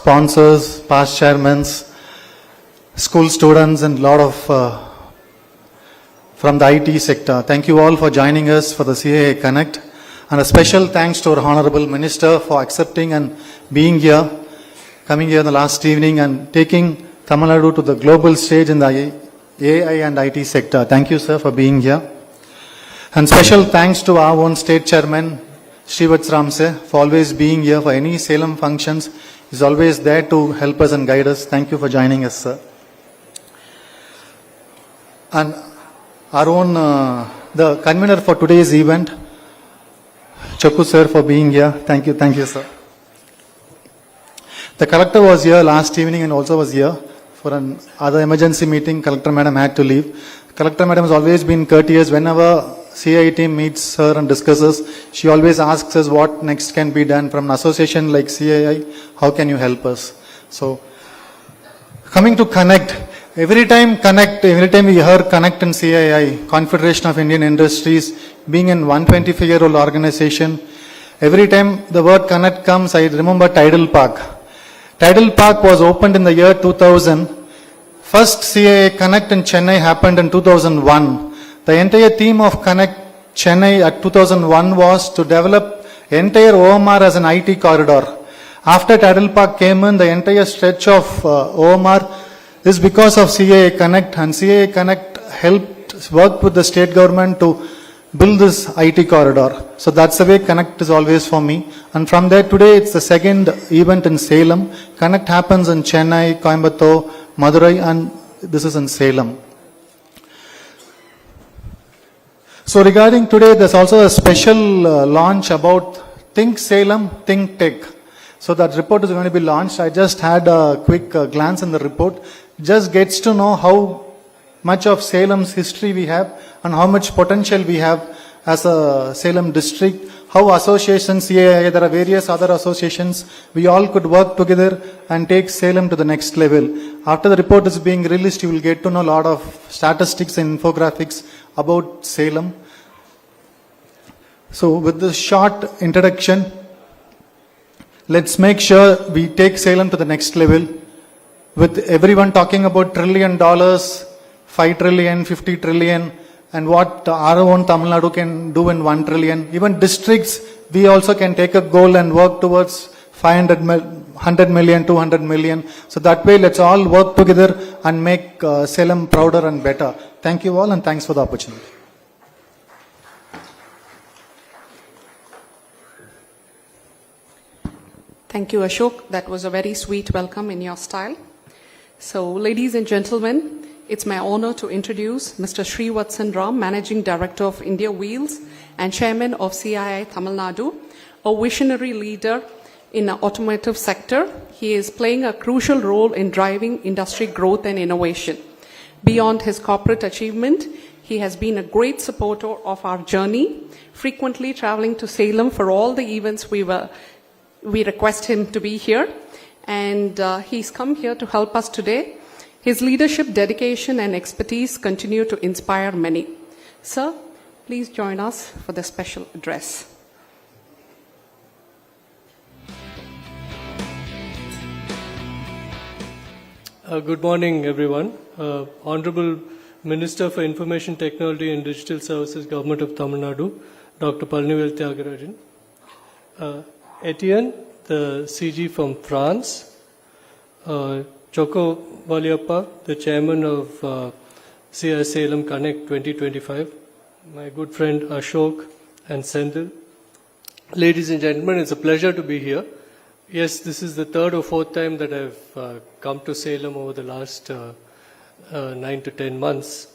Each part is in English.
sponsors, past chairmen, school students, and a lot of from the IT sector. Thank you all for joining us for the CAI Connect. And a special thanks to our Honorable Minister for accepting and being here, coming here in the last evening and taking Tamil Nadu to the global stage in the AI and IT sector. Thank you, sir, for being here. And special thanks to our own state chairman, Srivatsa Ramse, for always being here for any Salem functions. He's always there to help us and guide us. Thank you for joining us, sir. And our own, the convener for today's event, Chakku sir, for being here. Thank you, sir. The collector was here last evening and also was here for an other emergency meeting. Collector madam had to leave. Collector madam has always been courteous. Whenever CI team meets her and discusses, she always asks us what next can be done from an association like CII. How can you help us? So, coming to Connect, every time we hear Connect in CII, Confederation of Indian Industries, being an 125-year-old organization, every time the word Connect comes, I remember Tidal Park. Tidal Park was opened in the year 2000. First CII Connect in Chennai happened in 2001. The entire theme of Connect Chennai at 2001 was to develop entire OMR as an IT corridor. After Tidal Park came in, the entire stretch of OMR is because of CII Connect, and CII Connect helped work with the state government to build this IT corridor. So that's the way Connect is always for me. And from there, today it's the second event in Salem. Connect happens in Chennai, Coimbatore, Madurai, and this is in Salem. So regarding today, there's also a special launch about Think Salem, Think Tech. So that report is going to be launched. I just had a quick glance in the report. Just gets to know how much of Salem's history we have and how much potential we have as a Salem district. How associations, CAI, there are various other associations, we all could work together and take Salem to the next level. After the report is being released, you will get to know a lot of statistics and infographics about Salem. So with this short introduction, let's make sure we take Salem to the next level. With everyone talking about $1 trillion, 5 trillion, 50 trillion, and what our own Tamil Nadu can do in 1 trillion. Even districts, we also can take a goal and work towards 100 million, 200 million. So that way, let's all work together and make Salem prouder and better. Thank you all, and thanks for the opportunity. Thank you, Ashok. That was a very sweet welcome in your style. So, ladies and gentlemen, it's my honor to introduce Mr. Srivatsa Ram, Managing Director of India Wheels and Chairman of CII Tamil Nadu, a visionary leader in the automotive sector. He is playing a crucial role in driving industry growth and innovation. Beyond his corporate achievement, he has been a great supporter of our journey, frequently traveling to Salem for all the events we request him to be here. And he's come here to help us today. His leadership, dedication, and expertise continue to inspire many. Sir, please join us for the special address. Good morning, everyone. Honorable Minister for Information Technology and Digital Services, Government of Tamil Nadu, Dr. Palnivel Tyagarajan. Etienne, the CG from France, Choco Valiappa, the chairman of CI Salem Connect 2025, my good friend Ashok and Sendil. Ladies and gentlemen, it's a pleasure to be here. Yes, this is the third or fourth time that I've come to Salem over the last 9 to 10 months.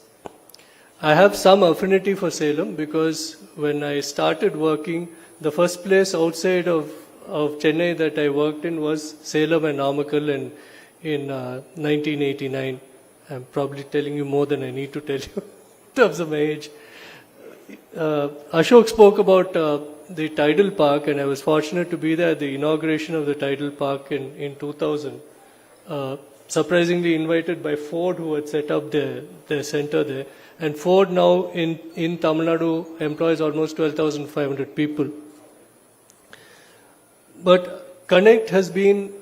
I have some affinity for Salem because when I started working, the first place outside of Chennai that I worked in was Salem and Namakkal in 1989. I'm probably telling you more than I need to tell you in terms of my age. Ashok spoke about the Tidal Park, and I was fortunate to be there at the inauguration of the Tidal Park in 2000. Surprisingly invited by Ford, who had set up their center there. And Ford now in Tamil Nadu employs almost 12,500 people. But Connect has been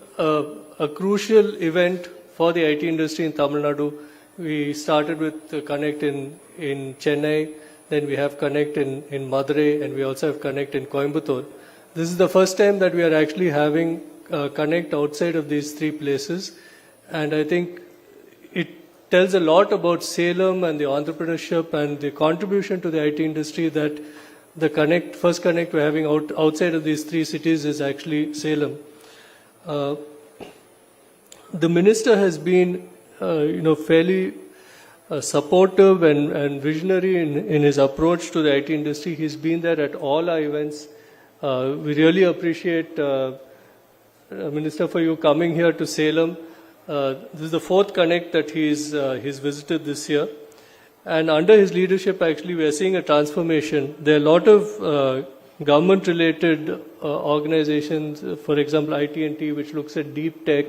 a crucial event for the IT industry in Tamil Nadu. We started with Connect in Chennai, then we have Connect in Madurai, and we also have Connect in Coimbatore. This is the first time that we are actually having Connect outside of these three places, and I think it tells a lot about Salem and the entrepreneurship and the contribution to the IT industry that the first Connect we're having outside of these three cities is actually Salem. The minister has been, fairly supportive and visionary in his approach to the IT industry. He's been there at all our events. We really appreciate, Minister, for you coming here to Salem. This is the fourth Connect that he's visited this year. And under his leadership, actually, we are seeing a transformation. There are a lot of government-related organizations, for example, IT&T, which looks at deep tech,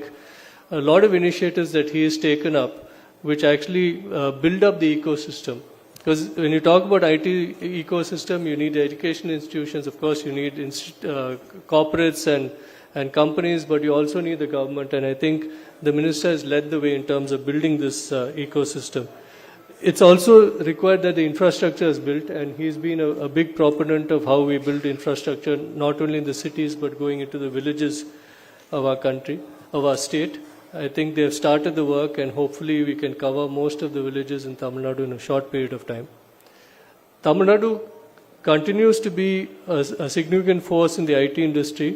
a lot of initiatives that he has taken up, which actually build up the ecosystem. Because when you talk about IT ecosystem, you need education institutions, of course, you need corporates and companies, but you also need the government. And I think the minister has led the way in terms of building this ecosystem. It's also required that the infrastructure is built, and he's been a big proponent of how we build infrastructure, not only in the cities, but going into the villages of our country, of our state. I think they have started the work, and hopefully we can cover most of the villages in Tamil Nadu in a short period of time. Tamil Nadu continues to be a significant force in the IT industry,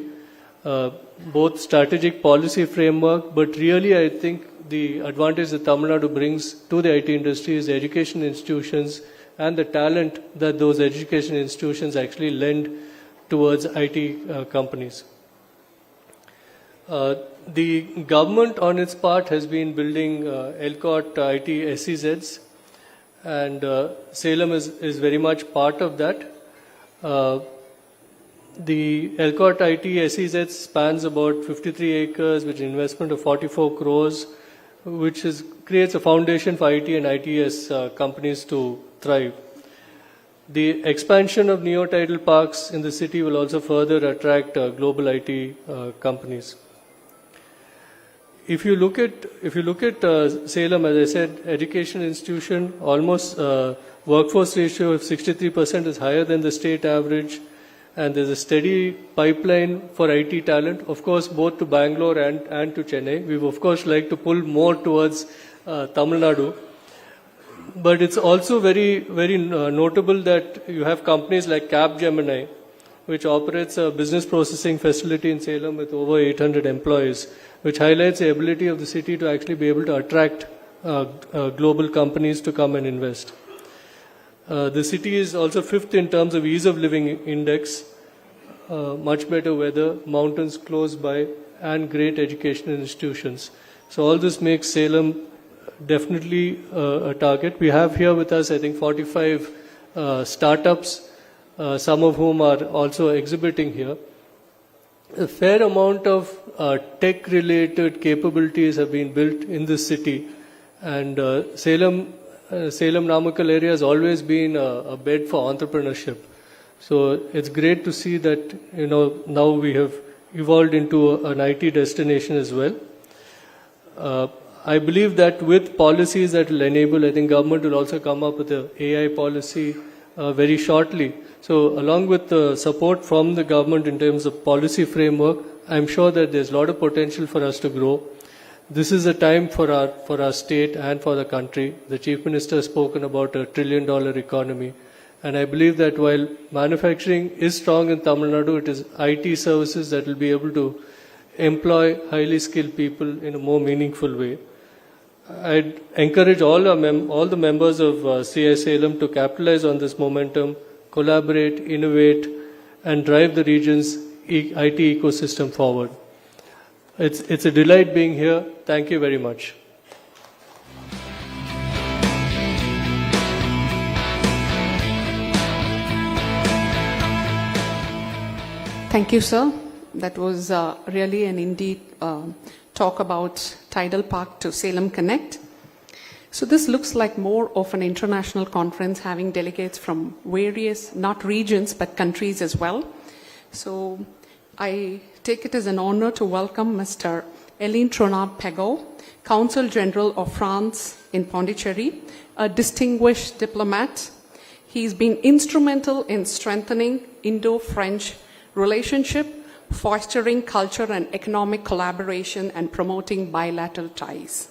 both strategic policy framework, but really I think the advantage that Tamil Nadu brings to the IT industry is the education institutions and the talent that those education institutions actually lend towards IT companies. The government on its part has been building LCOT IT SEZs, and Salem is very much part of that. The LCOT IT SEZ spans about 53 acres with an investment of 44 crores, which creates a foundation for IT and ITS companies to thrive. The expansion of neo-tidal parks in the city will also further attract global IT companies. If you look at Salem, as I said, education institution, almost workforce ratio of 63% is higher than the state average, and there's a steady pipeline for IT talent, of course, both to Bangalore and to Chennai. We would, of course, like to pull more towards Tamil Nadu. But it's also very, very notable that you have companies like Capgemini, which operates a business processing facility in Salem with over 800 employees, which highlights the ability of the city to actually be able to attract global companies to come and invest. The city is also fifth in terms of ease of living index, much better weather, mountains close by, and great educational institutions. So all this makes Salem definitely a target. We have here with us, I think, 45 startups, some of whom are also exhibiting here. A fair amount of tech-related capabilities have been built in this city, and Salem Namakkal area has always been a bed for entrepreneurship. So it's great to see that now we have evolved into an IT destination as well. I believe that with policies that will enable, I think government will also come up with an AI policy very shortly. So along with the support from the government in terms of policy framework, I'm sure that there's a lot of potential for us to grow. This is a time for our state and for the country. The Chief Minister has spoken about $1 trillion economy. And I believe that while manufacturing is strong in Tamil Nadu, it is IT services that will be able to employ highly skilled people in a more meaningful way. I'd encourage all the members of CI Salem to capitalize on this momentum, collaborate, innovate, and drive the region's IT ecosystem forward. It's a delight being here. Thank you very much. Thank you, sir. That was really an indeed talk about Tidal Park to Salem Connect. So this looks like more of an international conference having delegates from various, not regions, but countries as well. So I take it as an honor to welcome Mr. Eline Tronard-Pegot, Consul General of France in Pondicherry, a distinguished diplomat. He's been instrumental in strengthening Indo-French relationship, fostering culture and economic collaboration, and promoting bilateral ties.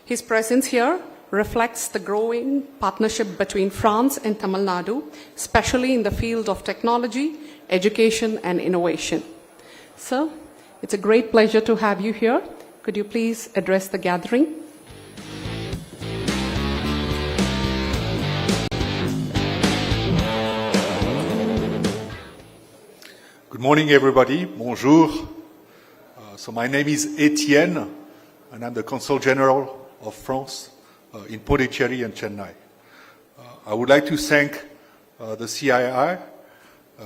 His presence here reflects the growing partnership between France and Tamil Nadu, especially in the field of technology, education, and innovation. Sir, it's a great pleasure to have you here. Could you please address the gathering? Good morning, everybody. Bonjour. So my name is Etienne, and I'm the Consul General of France in Pondicherry and Chennai. I would like to thank the CII,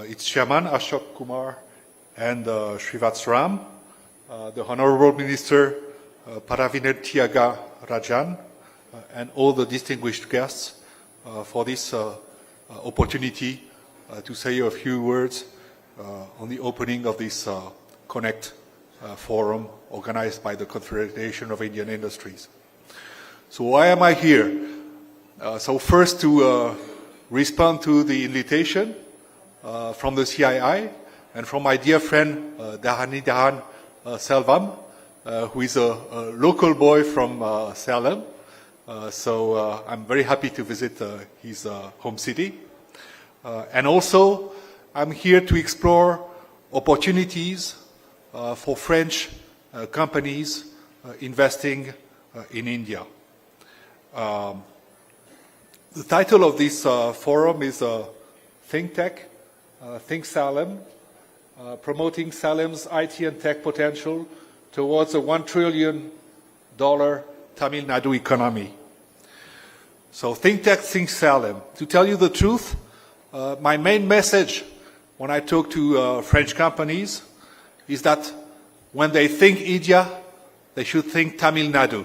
its chairman, Ashok Kumar, and Srivatsa Ram, the Honorable Minister, Paravinir Tiaga Rajan, and all the distinguished guests for this opportunity to say a few words on the opening of this Connect forum organized by the Confederation of Indian Industries. So why am I here? So first to respond to the invitation from the CII and from my dear friend Dahan Selvam, who is a local boy from Salem. So I'm very happy to visit his home city. And also I'm here to explore opportunities for French companies investing in India. The title of this forum is Think Tech, Think Salem, promoting Salem's IT and tech potential towards a $1 trillion Tamil Nadu economy. So Think Tech, Think Salem. To tell you the truth, my main message when I talk to French companies is that when they think India, they should think Tamil Nadu.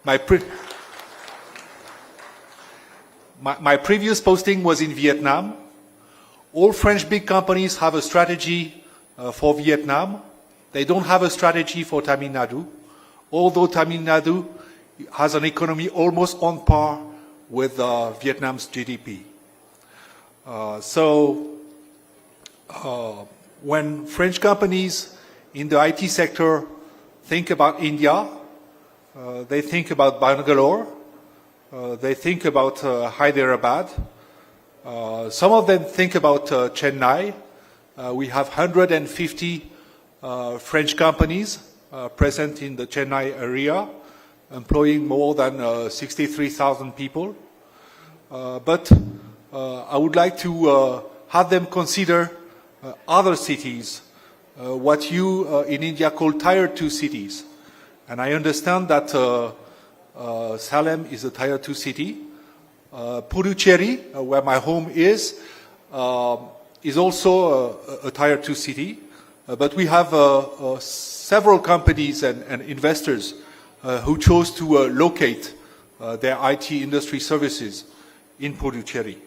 My previous posting was in Vietnam. All French big companies have a strategy for Vietnam. They don't have a strategy for Tamil Nadu, although Tamil Nadu has an economy almost on par with Vietnam's GDP. When French companies in the IT sector think about India, they think about Bangalore, they think about Hyderabad, some of them think about Chennai. We have 150 French companies present in the Chennai area, employing more than 63,000 people. But I would like to have them consider other cities, what you in India call Tier 2 cities. And I understand that Salem is a Tier 2 city. Puducherry, where my home is also a Tier 2 city. But we have several companies and investors who chose to locate their IT industry services in Puducherry.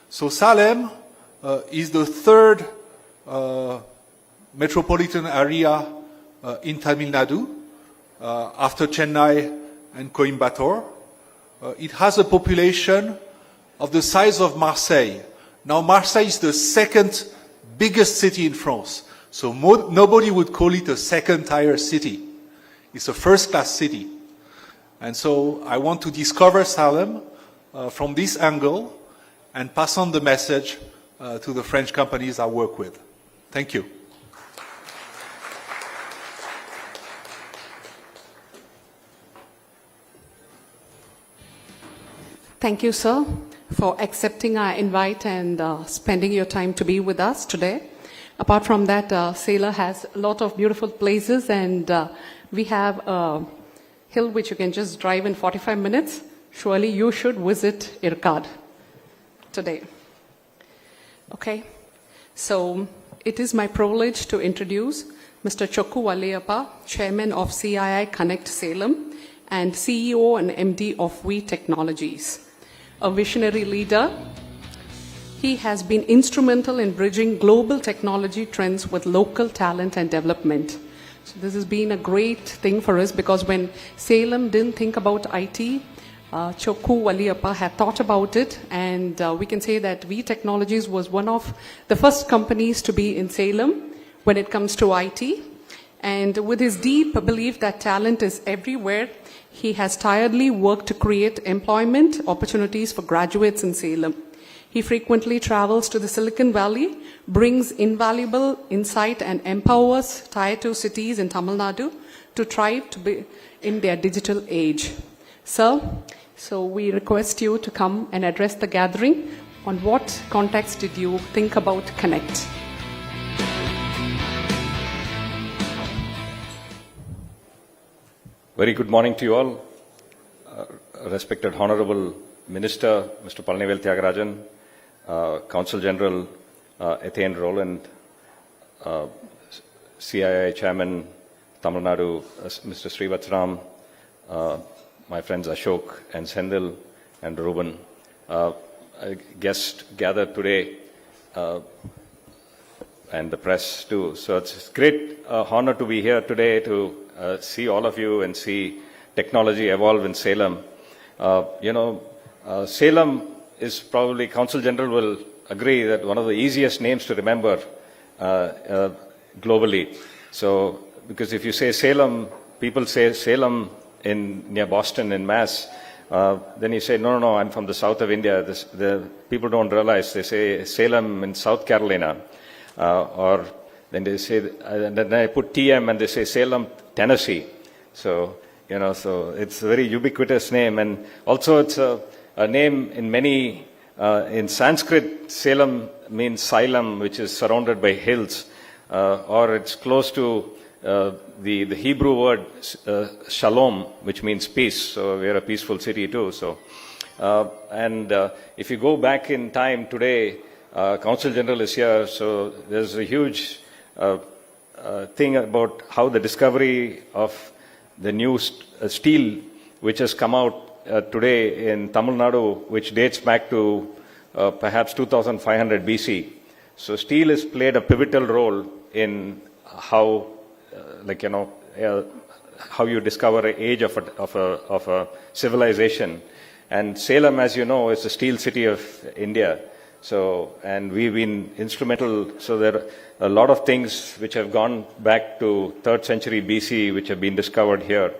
So Salem is the third metropolitan area in Tamil Nadu after Chennai and Coimbatore. It has a population of the size of Marseille. Now Marseille is the second biggest city in France. So nobody would call it a second-tier city. It's a first-class city. And so I want to discover Salem from this angle and pass on the message to the French companies I work with. Thank you. Thank you, sir, for accepting our invite and spending your time to be with us today. Apart from that, Sailor has a lot of beautiful places, and we have a hill which you can just drive in 45 minutes. Surely you should visit Irkad today. Okay, so it is my privilege to introduce Mr. Chokku Valliyappa, Chairman of CII Connect Salem and CEO and MD of We Technologies. A visionary leader, He has been instrumental in bridging global technology trends with local talent and development. So this has been a great thing for us because when Salem didn't think about IT, Chokku Waliappa had thought about it, and we can say that V Technologies was one of the first companies to be in Salem when it comes to IT. And with his deep belief that talent is everywhere, he has tirelessly worked to create employment opportunities for graduates in Salem. He frequently travels to the Silicon Valley, brings invaluable insight and empowers Tier 2 cities in Tamil Nadu to thrive to be in their digital age. Sir, so we request you to come and address the gathering. On what context did you think about Connect? Very good morning to you all. Respected Honorable Minister, Mr. Palnivel Thiagarajan, Council General Etienne Roland, CII Chairman, Tamil Nadu, Mr. Srivatsram, my friends Ashok and Sendil and Ruben, guests gathered today, and the press too. So it's a great honor to be here today to see all of you and see technology evolve in Salem. Salem is probably, Council General will agree, that one of the easiest names to remember globally. So, because if you say Salem, people say Salem near Boston in Mass. Then you say, no, I'm from the south of India. The people don't realize. They say Salem in South Carolina. Or then they say, and then I put TM and they say Salem, Tennessee. So, so it's a very ubiquitous name. And also it's a name in many, in Sanskrit, Salem means Salem, which is surrounded by hills. Or it's close to the Hebrew word shalom, which means peace. So we're a peaceful city too. So, and if you go back in time today, Council General is here. So there's a huge thing about how the discovery of the new steel, which has come out today in Tamil Nadu, which dates back to perhaps 2500 BC. So steel has played a pivotal role in how, how you discover an age of a civilization. And Salem, as you know, is the steel city of India. So, and we've been instrumental. So there are a lot of things which have gone back to 3rd century BC, which have been discovered here.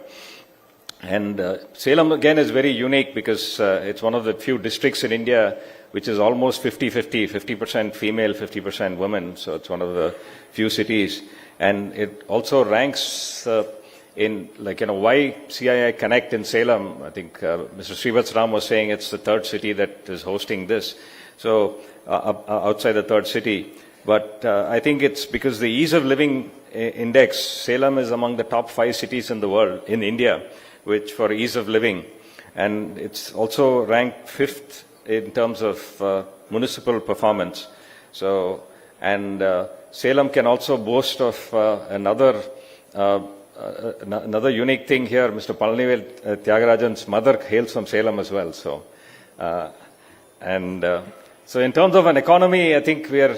And Salem again is very unique because it's one of the few districts in India which is almost 50-50, 50% female, 50% women. So it's one of the few cities. And it also ranks in, why CII Connect in Salem. I think Mr. Srivatsram was saying it's the 3rd city that is hosting this. So outside the 3rd city. But I think it's because the ease of living index, Salem is among the top 5 cities in the world, in India, which for ease of living. And it's also ranked 5th in terms of municipal performance. So, and Salem can also boast of another unique thing here. Mr. Palnivel Thiagarajan's mother hails from Salem as well. So, so in terms of an economy, I think we are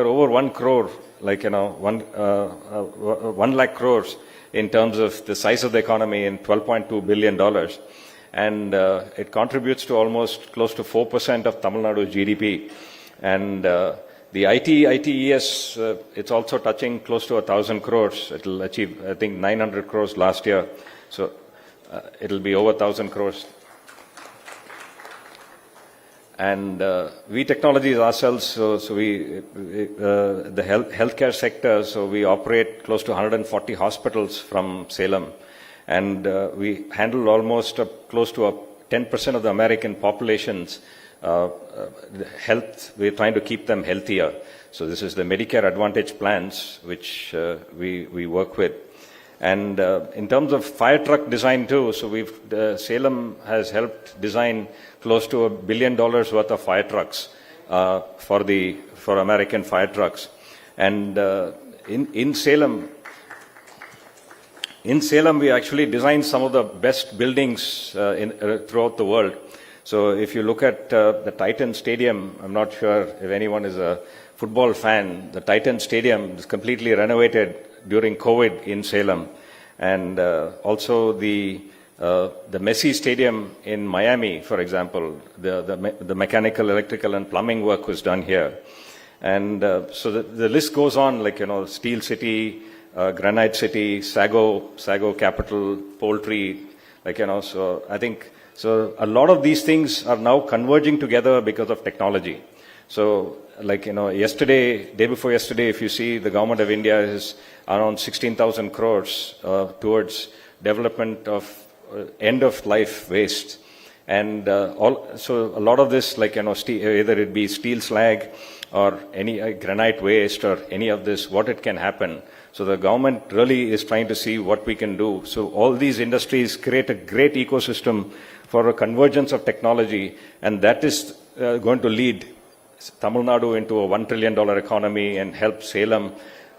over 1 crore, 1 lakh crores in terms of the size of the economy in $12.2 billion. And it contributes to almost close to 4% of Tamil Nadu's GDP. And the ITES, it's also touching close to 1,000 crores. It will achieve, I think, 900 crores last year. So it will be over 1,000 crores. And we technologies ourselves, so we the healthcare sector, so we operate close to 140 hospitals from Salem. And we handle almost close to 10% of the American population's health. We're trying to keep them healthier. So this is the Medicare Advantage plans, which we work with. And in terms of fire truck design too, so Salem has helped design close to $1 billion worth of fire trucks for American fire trucks. And in Salem, we actually designed some of the best buildings throughout the world. So if you look at the Titan Stadium, I'm not sure if anyone is a football fan, the Titan Stadium is completely renovated during COVID in Salem. And also the Messi Stadium in Miami, for example, the mechanical, electrical and plumbing work was done here. And so the list goes on, like, Steel City, Granite City, Sago Capital, Poultry, so I think, so a lot of these things are now converging together because of technology. So, yesterday, day before yesterday, if you see, the government of India is around 16,000 crores towards development of end-of-life waste. And so a lot of this, either it be steel slag or any granite waste or any of this, what it can happen. So the government really is trying to see what we can do. So all these industries create a great ecosystem for a convergence of technology, and that is going to lead Tamil Nadu into a $1 trillion economy and help Salem,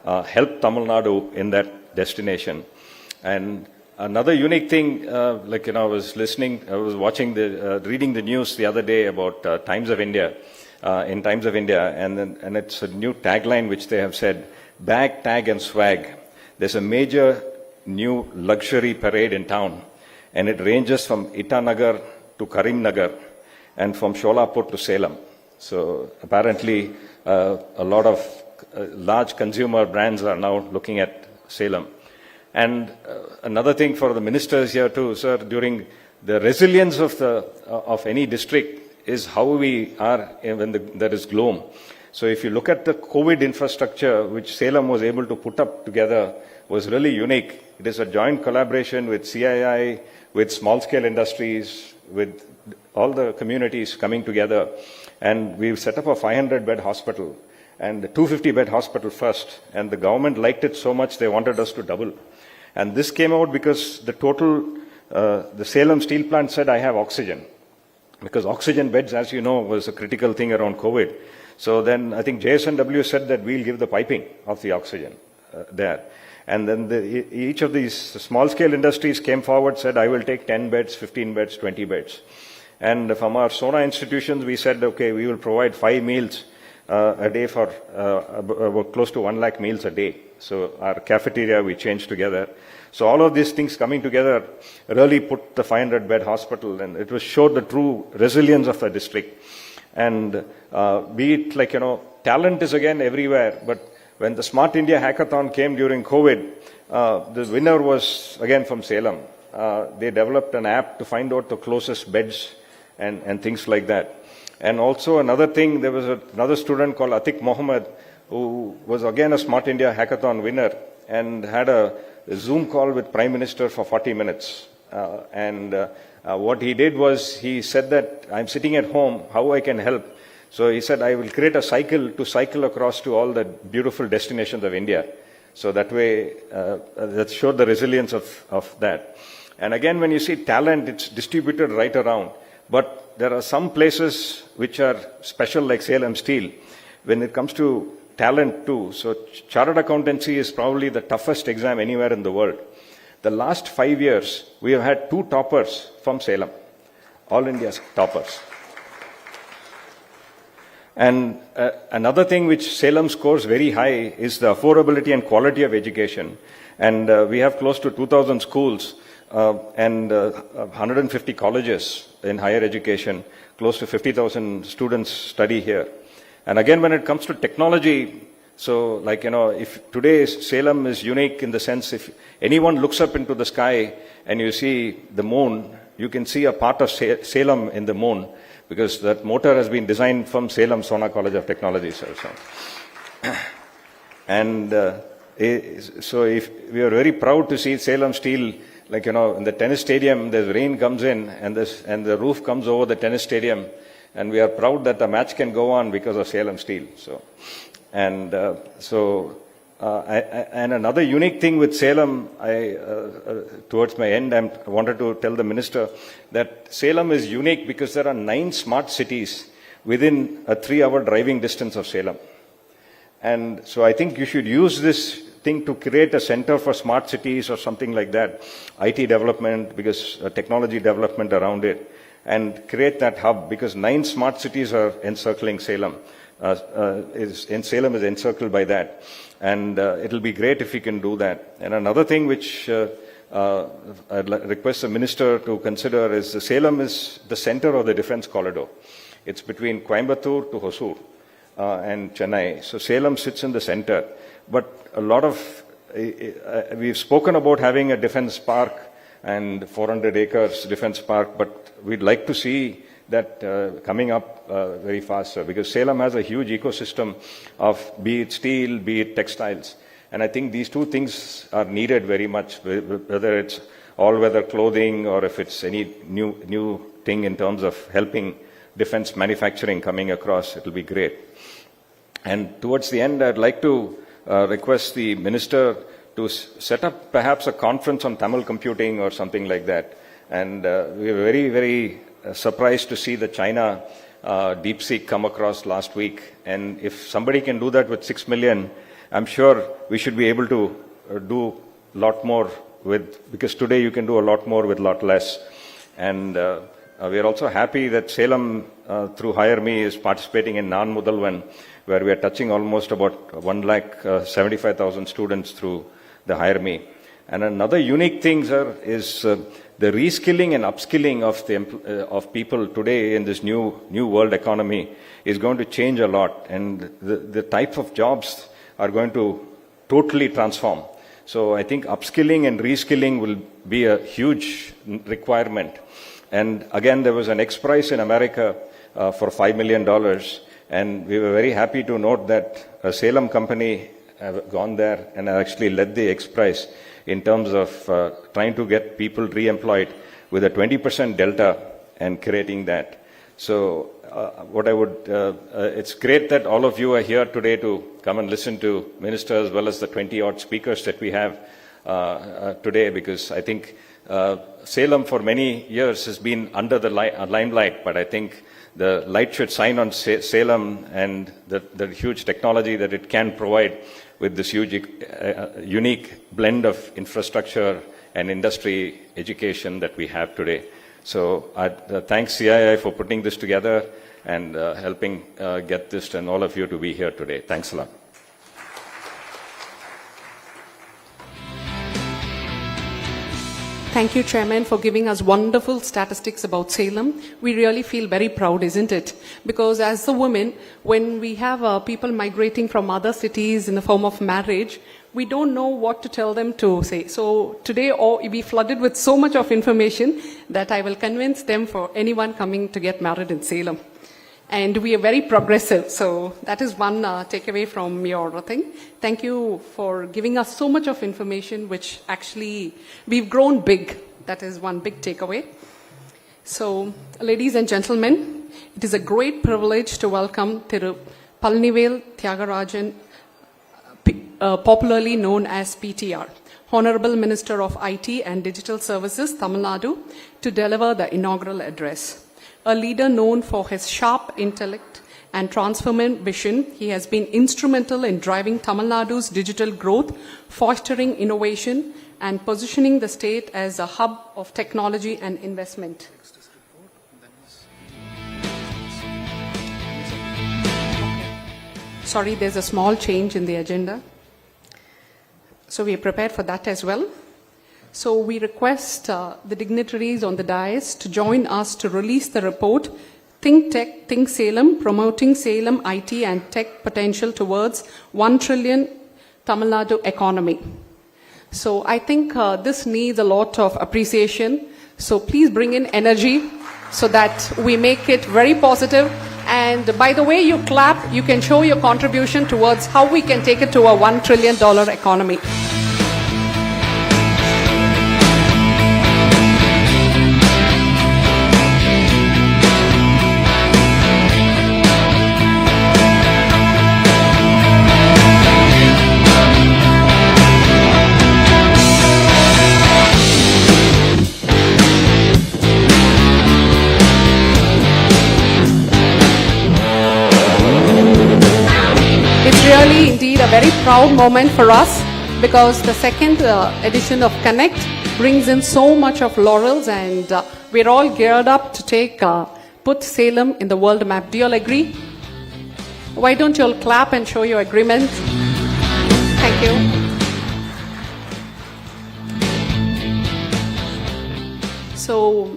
help Tamil Nadu in that destination. And another unique thing, I was reading the news the other day about Times of India, in Times of India, and it's a new tagline which they have said, bag, tag and swag. There's a major new luxury parade in town, and it ranges from Itanagar to Karimnagar and from Sholapur to Salem. So apparently a lot of large consumer brands are now looking at Salem. And another thing for the ministers here too, sir, during the resilience of any district is how we are when there is gloom. So if you look at the COVID infrastructure, which Salem was able to put up together, was really unique. It is a joint collaboration with CII, with small-scale industries, with all the communities coming together. And we've set up a 500-bed hospital and a 250-bed hospital first. And the government liked it so much, they wanted us to double. And this came out because the Salem steel plant said, I have oxygen. Because oxygen beds, as you know, was a critical thing around COVID. So then I think JSNW said that we'll give the piping of the oxygen there. And then each of these small-scale industries came forward, said, I will take 10 beds, 15 beds, 20 beds. And from our SONA institutions, we said, okay, we will provide 5 meals a day for close to 1 lakh meals a day. So our cafeteria, we changed together. So all of these things coming together really put the 500-bed hospital, and it showed the true resilience of the district. And be it talent is again everywhere, but when the Smart India Hackathon came during COVID, the winner was again from Salem. They developed an app to find out the closest beds and things like that. And also another thing, there was another student called Atik Mohammed, who was again a Smart India Hackathon winner and had a Zoom call with Prime Minister for 40 minutes. What he did was, he said that I'm sitting at home, how I can help? So he said, I will create a cycle to cycle across to all the beautiful destinations of India. So that way, that showed the resilience of that. And again, when you see talent, it's distributed right around. But there are some places which are special, like Salem Steel, when it comes to talent too. So chartered accountancy is probably the toughest exam anywhere in the world. The last 5 years, we have had 2 toppers from Salem, all India's toppers. And another thing which Salem scores very high is the affordability and quality of education. And we have close to 2,000 schools and 150 colleges in higher education. Close to 50,000 students study here. And again, when it comes to technology, so if today Salem is unique in the sense, if anyone looks up into the sky and you see the moon, you can see a part of Salem in the moon, because that motor has been designed from Salem Sona College of Technology. So if we are very proud to see Salem Steel, in the tennis stadium, the rain comes in and the roof comes over the tennis stadium, and we are proud that the match can go on because of Salem Steel. And another unique thing with Salem, towards my end, I wanted to tell the minister that Salem is unique because there are 9 smart cities within a 3-hour driving distance of Salem. And so I think you should use this thing to create a center for smart cities or something like that, IT development, because technology development around it. and create that hub, because 9 smart cities are encircling Salem. Salem is encircled by that. And it'll be great if we can do that. And another thing which I'd request the minister to consider is Salem is the center of the defense corridor. It's between Coimbatore to Hosur and Chennai. So Salem sits in the center. But a lot of, we've spoken about having a defense park and 400 acres defense park, but we'd like to see that coming up very faster, because Salem has a huge ecosystem of, be it steel, be it textiles. And I think these two things are needed very much, whether it's all-weather clothing or if it's any new thing in terms of helping defense manufacturing coming across, it'll be great. And towards the end, I'd like to request the minister to set up perhaps a conference on Tamil computing or something like that. And we were very, very surprised to see the China DeepSeek come across last week. And if somebody can do that with 6 million, I'm sure we should be able to do a lot more with, because today you can do a lot more with a lot less. And we are also happy that Salem, through Hire Me, is participating in Naan Mudalvan, where we are touching almost about 1,75,000 students through the Hire Me. And another unique thing, sir, is the reskilling and upskilling of people today in this new world economy is going to change a lot, and the type of jobs are going to totally transform. So I think upskilling and reskilling will be a huge requirement. And again, there was an X Prize in America for $5 million, and we were very happy to note that a Salem company have gone there and actually led the X Prize in terms of trying to get people re-employed with a 20% delta and creating that. So what I would, it's great that all of you are here today to come and listen to minister as well as the 20-odd speakers that we have today, because I think Salem for many years has been under the limelight, but I think the light should shine on Salem and the huge technology that it can provide with this huge, unique blend of infrastructure and industry education that we have today. So thanks CII for putting this together and helping get this and all of you to be here today. Thanks a lot. Thank you, Chairman, for giving us wonderful statistics about Salem. We really feel very proud, isn't it? Because as a woman, when we have people migrating from other cities in the form of marriage, we don't know what to tell them to say. So today, we flooded with so much of information that I will convince them for anyone coming to get married in Salem. And we are very progressive. So that is one takeaway from your thing. Thank you for giving us so much of information, which actually we've grown big. That is one big takeaway. So, ladies and gentlemen, it is a great privilege to welcome Thiru Palnivel Tyagarajan, popularly known as PTR, Honorable Minister of IT and Digital Services, Tamil Nadu, to deliver the inaugural address. A leader known for his sharp intellect and transforming vision, he has been instrumental in driving Tamil Nadu's digital growth, fostering innovation, and positioning the state as a hub of technology and investment. Sorry, there's a small change in the agenda. So we are prepared for that as well. So we request the dignitaries on the dais to join us to release the report, Think Tech, Think Salem, Promoting Salem IT and Tech Potential Towards 1 Trillion Tamil Nadu Economy. So I think this needs a lot of appreciation. So please bring in energy so that we make it very positive. And by the way you clap, you can show your contribution towards how we can take it to a $1 trillion economy. Really indeed a very proud moment for us, because the second edition of Connect brings in so much of laurels, and we're all geared up to put Salem in the world map. Do you all agree? Why don't you all clap and show your agreement? Thank you. So,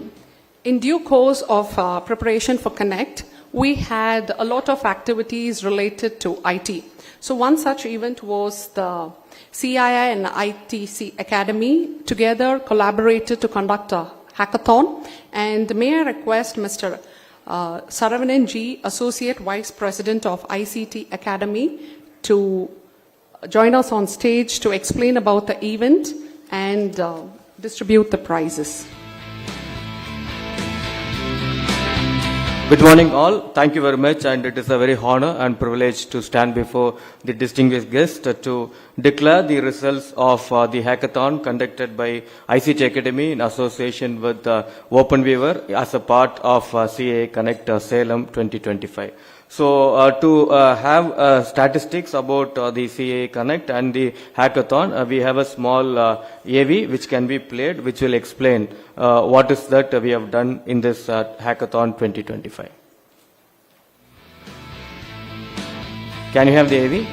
in due course of preparation for Connect, we had a lot of activities related to IT. So one such event was the CII and ITC Academy together collaborated to conduct a hackathon. And may I request Mr. Saravanan G, Associate Vice President of ICT Academy, to join us on stage to explain about the event and distribute the prizes. Good morning all. Thank you very much, and it is a very honor and privilege to stand before the distinguished guest to declare the results of the hackathon conducted by ICT Academy in association with OpenViewer as a part of CA Connect Salem 2025. So to have statistics about the CA Connect and the hackathon, we have a small AV which can be played, which will explain what is that we have done in this hackathon 2025. Can you have the AV?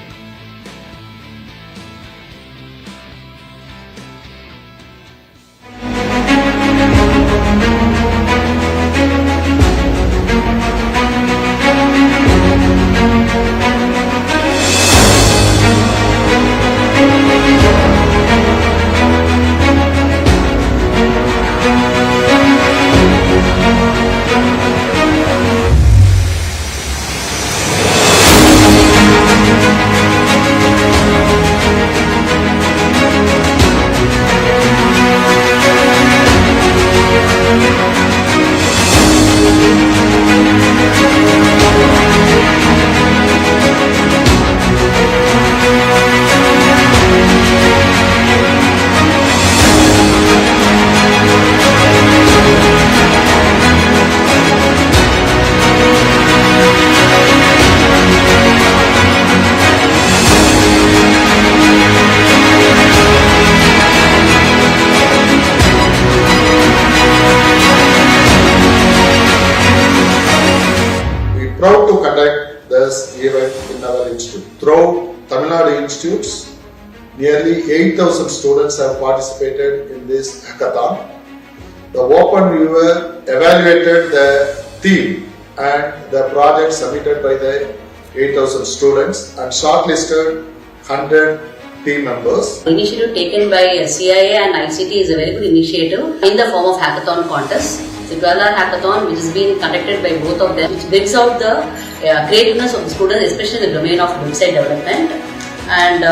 Proud to conduct this event in our institute. Throughout Tamil Nadu institutes, nearly 8,000 students have participated in this hackathon. The OpenViewer evaluated the theme and the project submitted by the 8,000 students and shortlisted 100 team members. The initiative taken by CIA and ICT is a very good initiative in the form of hackathon contest. It's a 12-hour hackathon which is being conducted by both of them, which brings out the creativeness of the students, especially in the domain of website development. And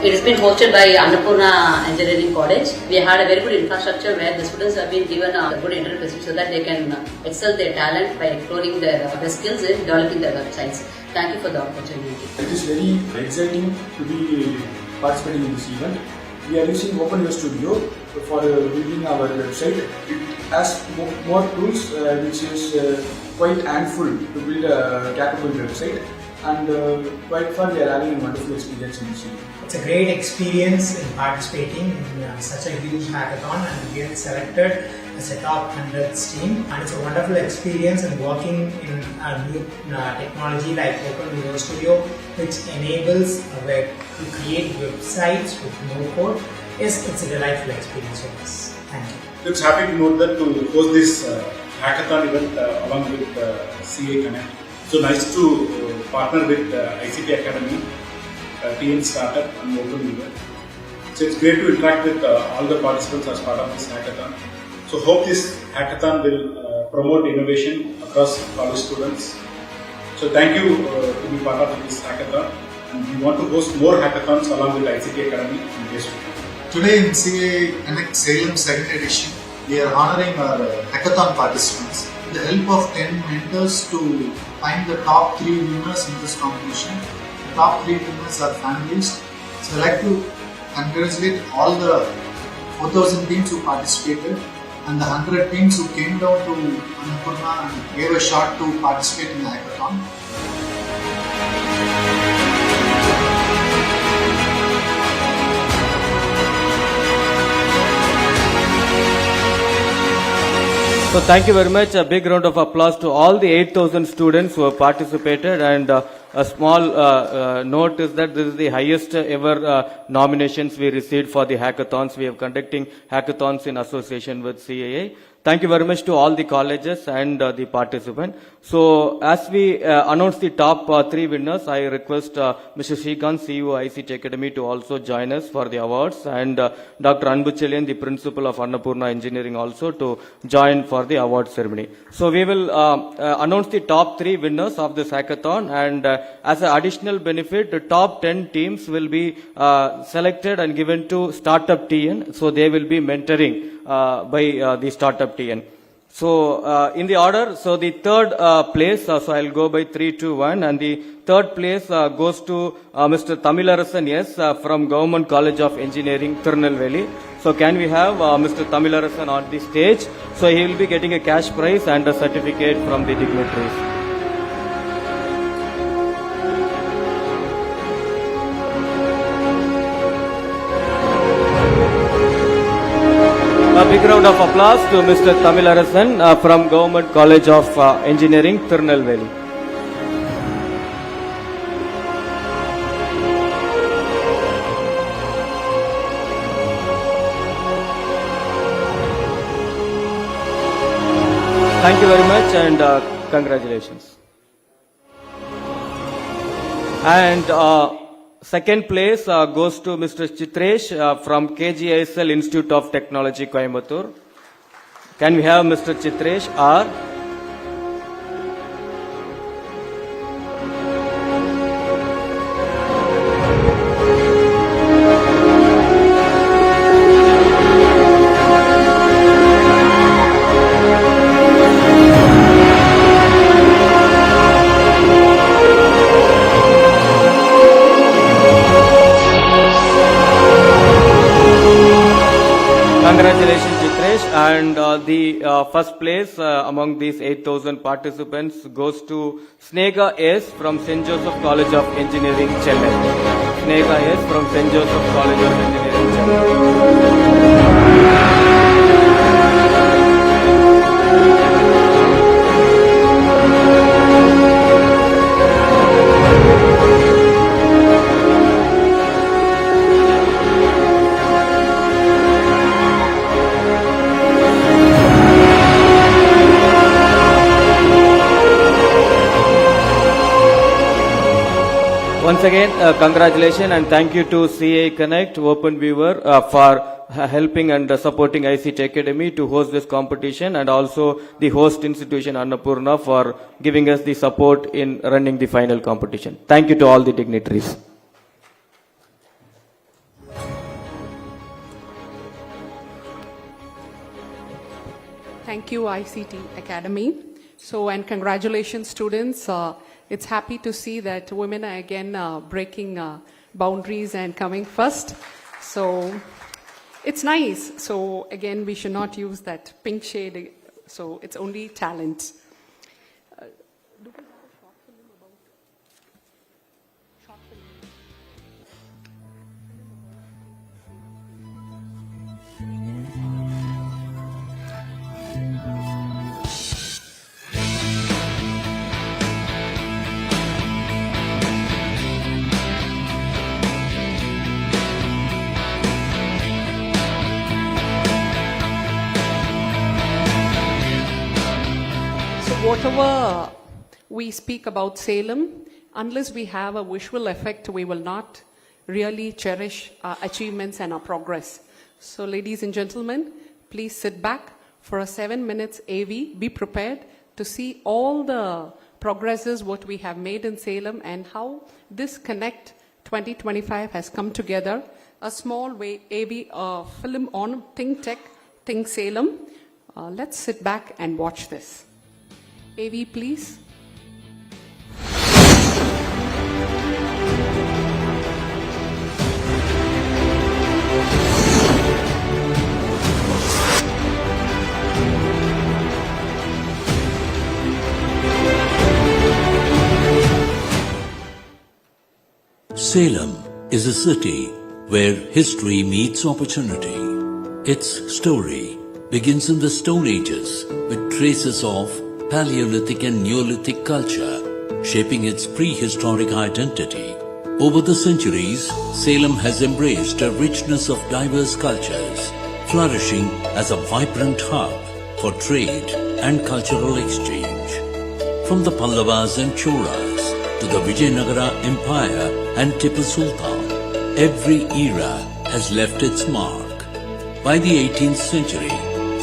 it has been hosted by Annapurna Engineering College. We had a very good infrastructure where the students have been given a good internet facility so that they can excel their talent by exploring their skills in developing their websites. Thank you for the opportunity. It is very exciting to be participating in this event. We are using OpenViewer Studio for building our website. It has more tools which is quite handful to build a capable website, and quite fun. We are having a wonderful experience in this event. It's a great experience in participating in such a huge hackathon, and we are selected as a top 100 team, and it's a wonderful experience in working in a new technology like OpenViewer Studio, which enables a web to create websites with no code. Yes, it's a delightful experience for us. Thank you. It's happy to note that to host this hackathon event along with CA Connect. So nice to partner with ICT Academy, TN Startup and OpenViewer. So it's great to interact with all the participants as part of this hackathon. So hope this hackathon will promote innovation across college students. So thank you to be part of this hackathon, and we want to host more hackathons along with ICT Academy in this week. Today in CA Connect Salem 2nd edition, we are honoring our hackathon participants with the help of 10 mentors to find the top 3 winners in this competition. The top 3 winners are finalists. So I'd like to congratulate all the 4,000 teams who participated and the 100 teams who came down to Annapurna and gave a shot to participate in the hackathon. So thank you very much. A big round of applause to all the 8,000 students who have participated. And a small note is that this is the highest ever nominations we received for the hackathons. We are conducting hackathons in association with CAA. Thank you very much to all the colleges and the participants. So as we announce the top 3 winners, I request Mr. Srikanth, CEO ICT Academy, to also join us for the awards, and Dr. Anbuchelian, the principal of Annapurna Engineering, also to join for the award ceremony. So we will announce the top 3 winners of this hackathon, and as an additional benefit, the top 10 teams will be selected and given to Startup TN. So they will be mentoring by the Startup TN. So in the order, so the third place, so I'll go by 3, 2, 1, and the third place goes to Mr. Tamilarasan S from Government College of Engineering, Tirunelveli. So can we have Mr. Tamilarasan on the stage? So he will be getting a cash prize and a certificate from the dignitaries. A big round of applause to Mr. Tamilarasan from Government College of Engineering, Tirunelveli. Thank you very much, and congratulations. And second place goes to Mr. Chitresh from KGISL Institute of Technology, Coimbatore. Can we have Mr. Chitresh R? Congratulations, Chitresh. And the first place among these 8,000 participants goes to Snega S from St. Joseph College of Engineering, Chennai. Snega S from St. Joseph College of Engineering, Chennai. Once again, congratulations and thank you to CA Connect, OpenViewer for helping and supporting ICT Academy to host this competition, and also the host institution Annapurna for giving us the support in running the final competition. Thank you to all the dignitaries. Thank you, ICT Academy. So, and congratulations, students. It's happy to see that women are again breaking boundaries and coming first. So, it's nice. So, again, we should not use that pink shade. So, it's only talent. Whatever we speak about Salem, unless we have a visual effect, we will not really cherish our achievements and our progress. So, ladies and gentlemen, please sit back for a 7 minutes AV. Be prepared to see all the progresses, what we have made in Salem, and how this Connect 2025 has come together. A small way AV film on Think Tech, Think Salem. Let's sit back and watch this. AV, please. Salem is a city where history meets opportunity. Its story begins in the Stone Ages with traces of Paleolithic and Neolithic culture shaping its prehistoric identity. Over the centuries, Salem has embraced a richness of diverse cultures, flourishing as a vibrant hub for trade and cultural exchange. From the Pallavas and Cholas to the Vijayanagara Empire and Tipu Sultan, every era has left its mark. By the 18th century,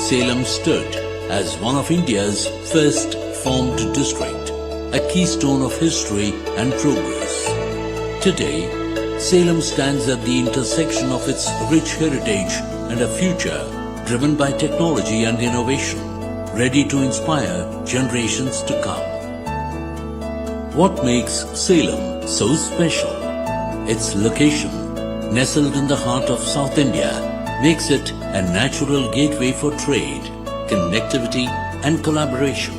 Salem stood as one of India's first formed district, a keystone of history and progress. Today, Salem stands at the intersection of its rich heritage and a future driven by technology and innovation, ready to inspire generations to come. What makes Salem so special? Its location, nestled in the heart of South India, makes it a natural gateway for trade, connectivity and collaboration.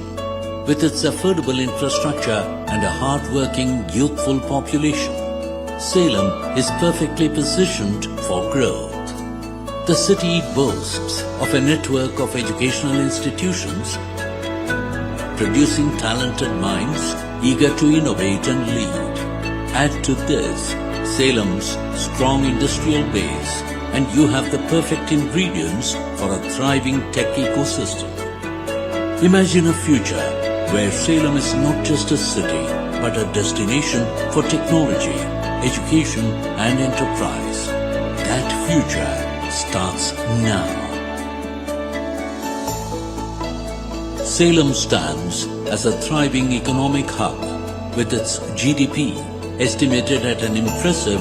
With its affordable infrastructure and a hard-working, youthful population, Salem is perfectly positioned for growth. The city boasts of a network of educational institutions producing talented minds eager to innovate and lead. Add to this Salem's strong industrial base and you have the perfect ingredients for a thriving tech ecosystem. Imagine a future where Salem is not just a city but a destination for technology, education and enterprise. That future starts now. Salem stands as a thriving economic hub with its GDP estimated at an impressive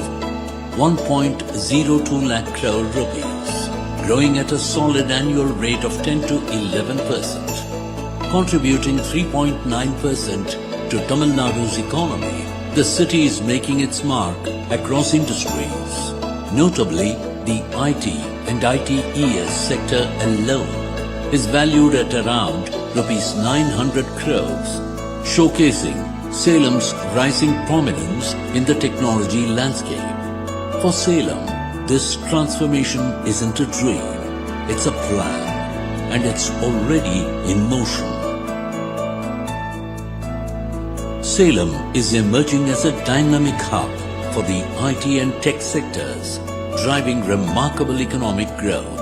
1.02 lakh crore rupees, growing at a solid annual rate of 10 to 11%, contributing 3.9% to Tamil Nadu's economy. The city is making its mark across industries. Notably, the IT and ITES sector alone is valued at around rupees 900 crores, showcasing Salem's rising prominence in the technology landscape. For Salem, this transformation isn't a dream, it's a plan, and it's already in motion. Salem is emerging as a dynamic hub for the IT and tech sectors, driving remarkable economic growth.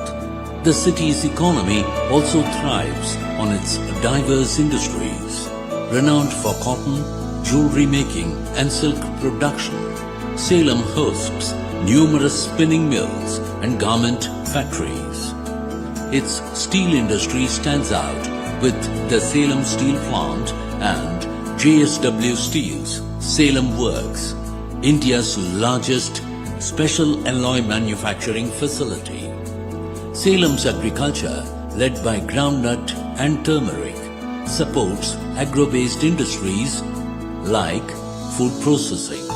The city's economy also thrives on its diverse industries. Renowned for cotton, jewelry making and silk production, Salem hosts numerous spinning mills and garment factories. Its steel industry stands out with the Salem Steel Plant and JSW Steel's Salem Works, India's largest special alloy manufacturing facility. Salem's agriculture, led by groundnut and turmeric, supports agro-based industries like food processing.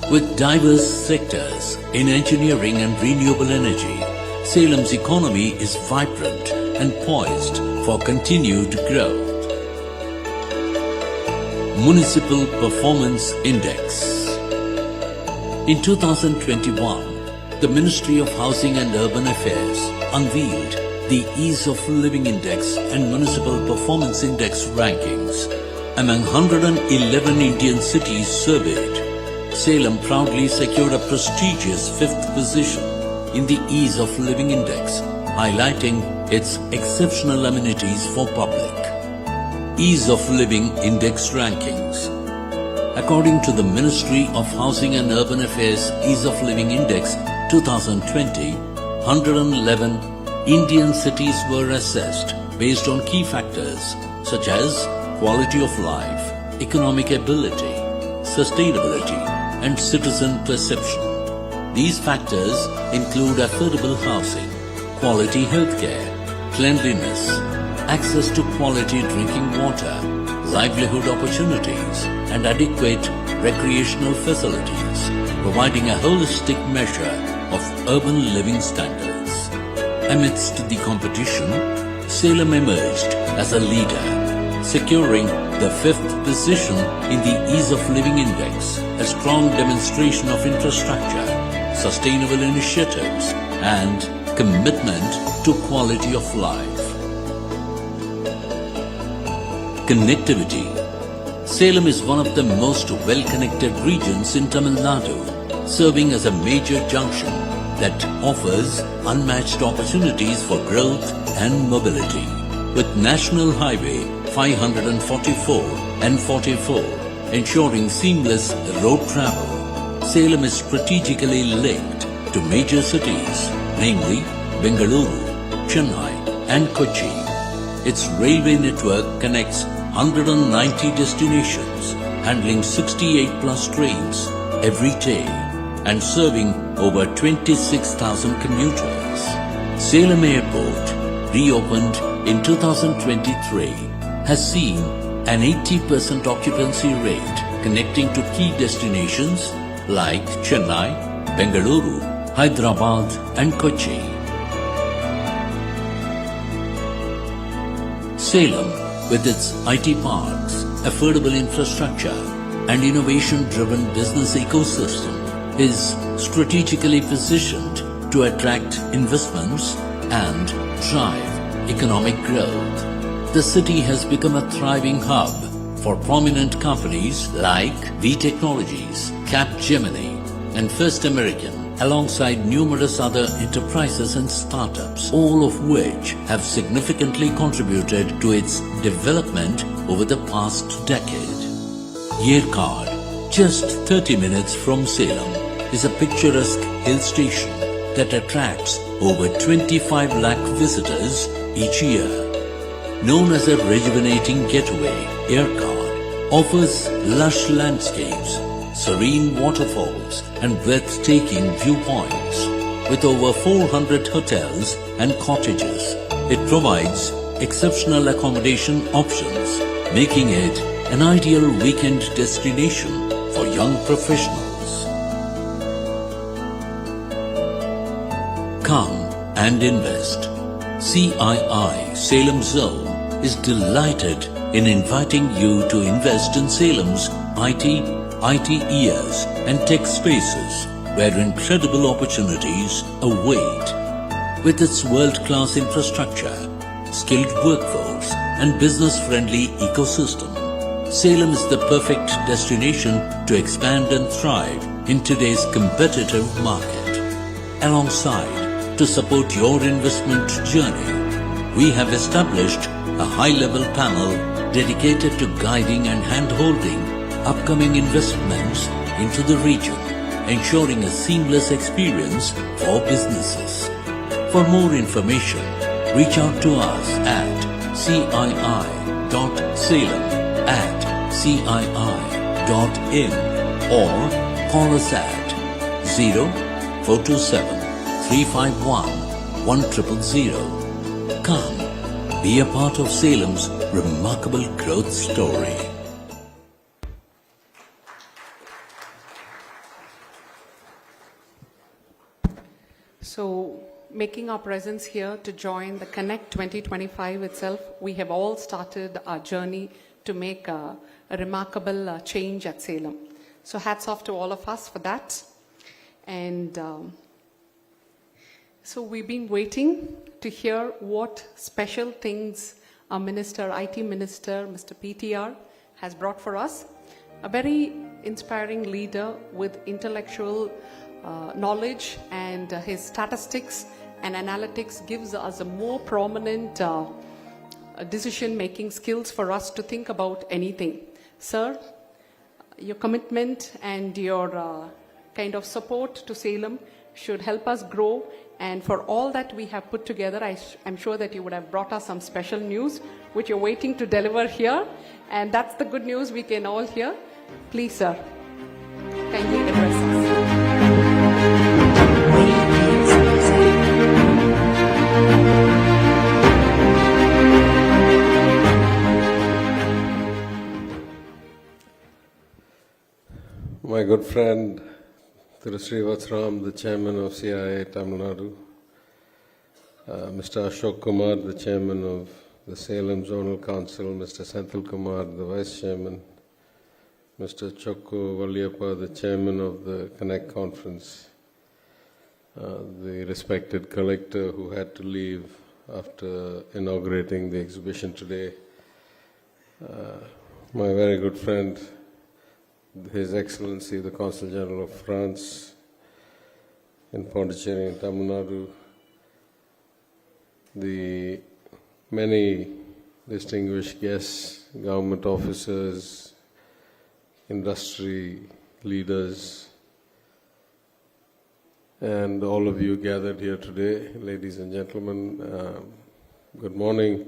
With diverse sectors in engineering and renewable energy, Salem's economy is vibrant and poised for continued growth. Municipal Performance Index. In 2021, the Ministry of Housing and Urban Affairs unveiled the Ease of Living Index and Municipal Performance Index rankings. Among 111 Indian cities surveyed, Salem proudly secured a prestigious 5th position in the Ease of Living Index, highlighting its exceptional amenities for public. Ease of Living Index rankings. According to the Ministry of Housing and Urban Affairs Ease of Living Index 2020, 111 Indian cities were assessed based on key factors such as quality of life, economic ability, sustainability, and citizen perception. These factors include affordable housing, quality healthcare, cleanliness, access to quality drinking water, livelihood opportunities, and adequate recreational facilities, providing a holistic measure of urban living standards. Amidst the competition, Salem emerged as a leader, securing the 5th position in the Ease of Living Index, a strong demonstration of infrastructure, sustainable initiatives, and commitment to quality of life. Connectivity. Salem is one of the most well-connected regions in Tamil Nadu, serving as a major junction that offers unmatched opportunities for growth and mobility. With National Highway 544 and 44 ensuring seamless road travel, Salem is strategically linked to major cities, namely Bengaluru, Chennai and Kochi. Its railway network connects 190 destinations, handling 68 plus trains every day and serving over 26,000 commuters. Salem Airport, reopened in 2023, has seen an 80% occupancy rate, connecting to key destinations like Chennai, Bengaluru, Hyderabad and Kochi. Salem, with its IT parks, affordable infrastructure and innovation-driven business ecosystem, is strategically positioned to attract investments and drive economic growth. The city has become a thriving hub for prominent companies like V Technologies, Capgemini and First American, alongside numerous other enterprises and startups, all of which have significantly contributed to its development over the past decade. Yerkad, just 30 minutes from Salem, is a picturesque hill station that attracts over 25 lakh visitors each year. Known as a rejuvenating getaway, Yerkad offers lush landscapes, serene waterfalls and breathtaking viewpoints. With over 400 hotels and cottages, it provides exceptional accommodation options, making it an ideal weekend destination for young professionals. Come and invest. CII Salem Zone is delighted in inviting you to invest in Salem's ITES and tech spaces, where incredible opportunities await. With its world-class infrastructure, skilled workforce and business-friendly ecosystem, Salem is the perfect destination to expand and thrive in today's competitive market. Alongside, to support your investment journey, we have established a high-level panel dedicated to guiding and hand-holding upcoming investments into the region, ensuring a seamless experience for businesses. For more information, reach out to us at cii.salem@cii.in or call us at 0427 351 1000. Come, be a part of Salem's remarkable growth story. So, making our presence here to join the Connect 2025 itself, we have all started our journey to make a remarkable change at Salem. So hats off to all of us for that. And so we've been waiting to hear what special things our minister, IT minister, Mr. PTR, has brought for us. A very inspiring leader with intellectual knowledge, and his statistics and analytics gives us a more prominent decision-making skills for us to think about anything. Sir, your commitment and your kind of support to Salem should help us grow, and for all that we have put together, I'm sure that you would have brought us some special news which you're waiting to deliver here, and that's the good news we can all hear. Please, sir, kindly address us. My good friend, Srivatsaram, the chairman of CIA Tamil Nadu, Mr. Ashok Kumar, the chairman of the Salem Zonal Council, Mr. Senthil Kumar, the vice chairman, Mr. Chokku Valliyappa, the chairman of the Connect Conference, the respected collector who had to leave after inaugurating the exhibition today, my very good friend, His Excellency the Consul General of France in Pondicherry in Tamil Nadu, the many distinguished guests, government officers, industry leaders, and all of you gathered here today, ladies and gentlemen, good morning.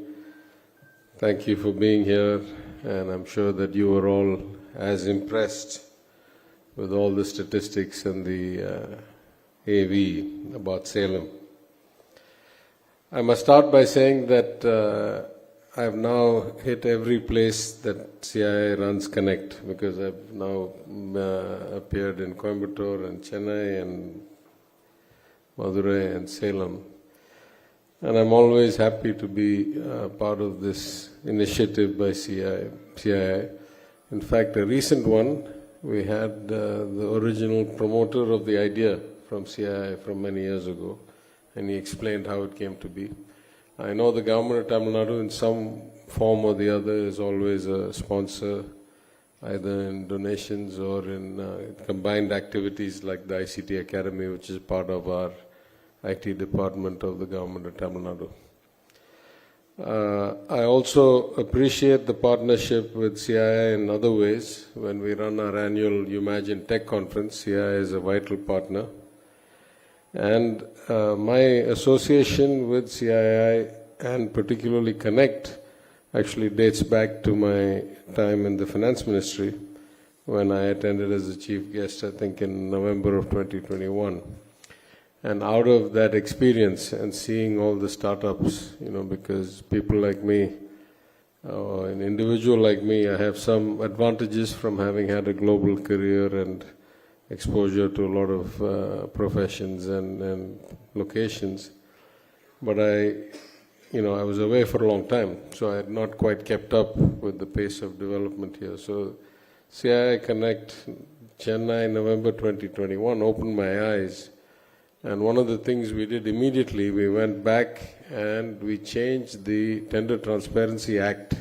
Thank you for being here, and I'm sure that you are all as impressed with all the statistics and the AV about Salem. I must start by saying that I have now hit every place that CII runs Connect, because I've now appeared in Coimbatore and Chennai and Madurai and Salem. And I'm always happy to be part of this initiative by CII. In fact, a recent one, we had the original promoter of the idea from CII from many years ago, and he explained how it came to be. I know the government of Tamil Nadu in some form or the other is always a sponsor, either in donations or in combined activities like the ICT Academy, which is part of our IT department of the government of Tamil Nadu. I also appreciate the partnership with CII in other ways. When we run our annual Imagine Tech conference, CII is a vital partner. And my association with CII and particularly Connect actually dates back to my time in the finance ministry when I attended as a chief guest, I think in November of 2021. And out of that experience and seeing all the startups, because people like me, an individual like me, I have some advantages from having had a global career and exposure to a lot of professions and locations. But I was away for a long time, so I had not quite kept up with the pace of development here. So CII Connect Chennai, November 2021, opened my eyes. And one of the things we did immediately, we went back and we changed the Tender Transparency Act,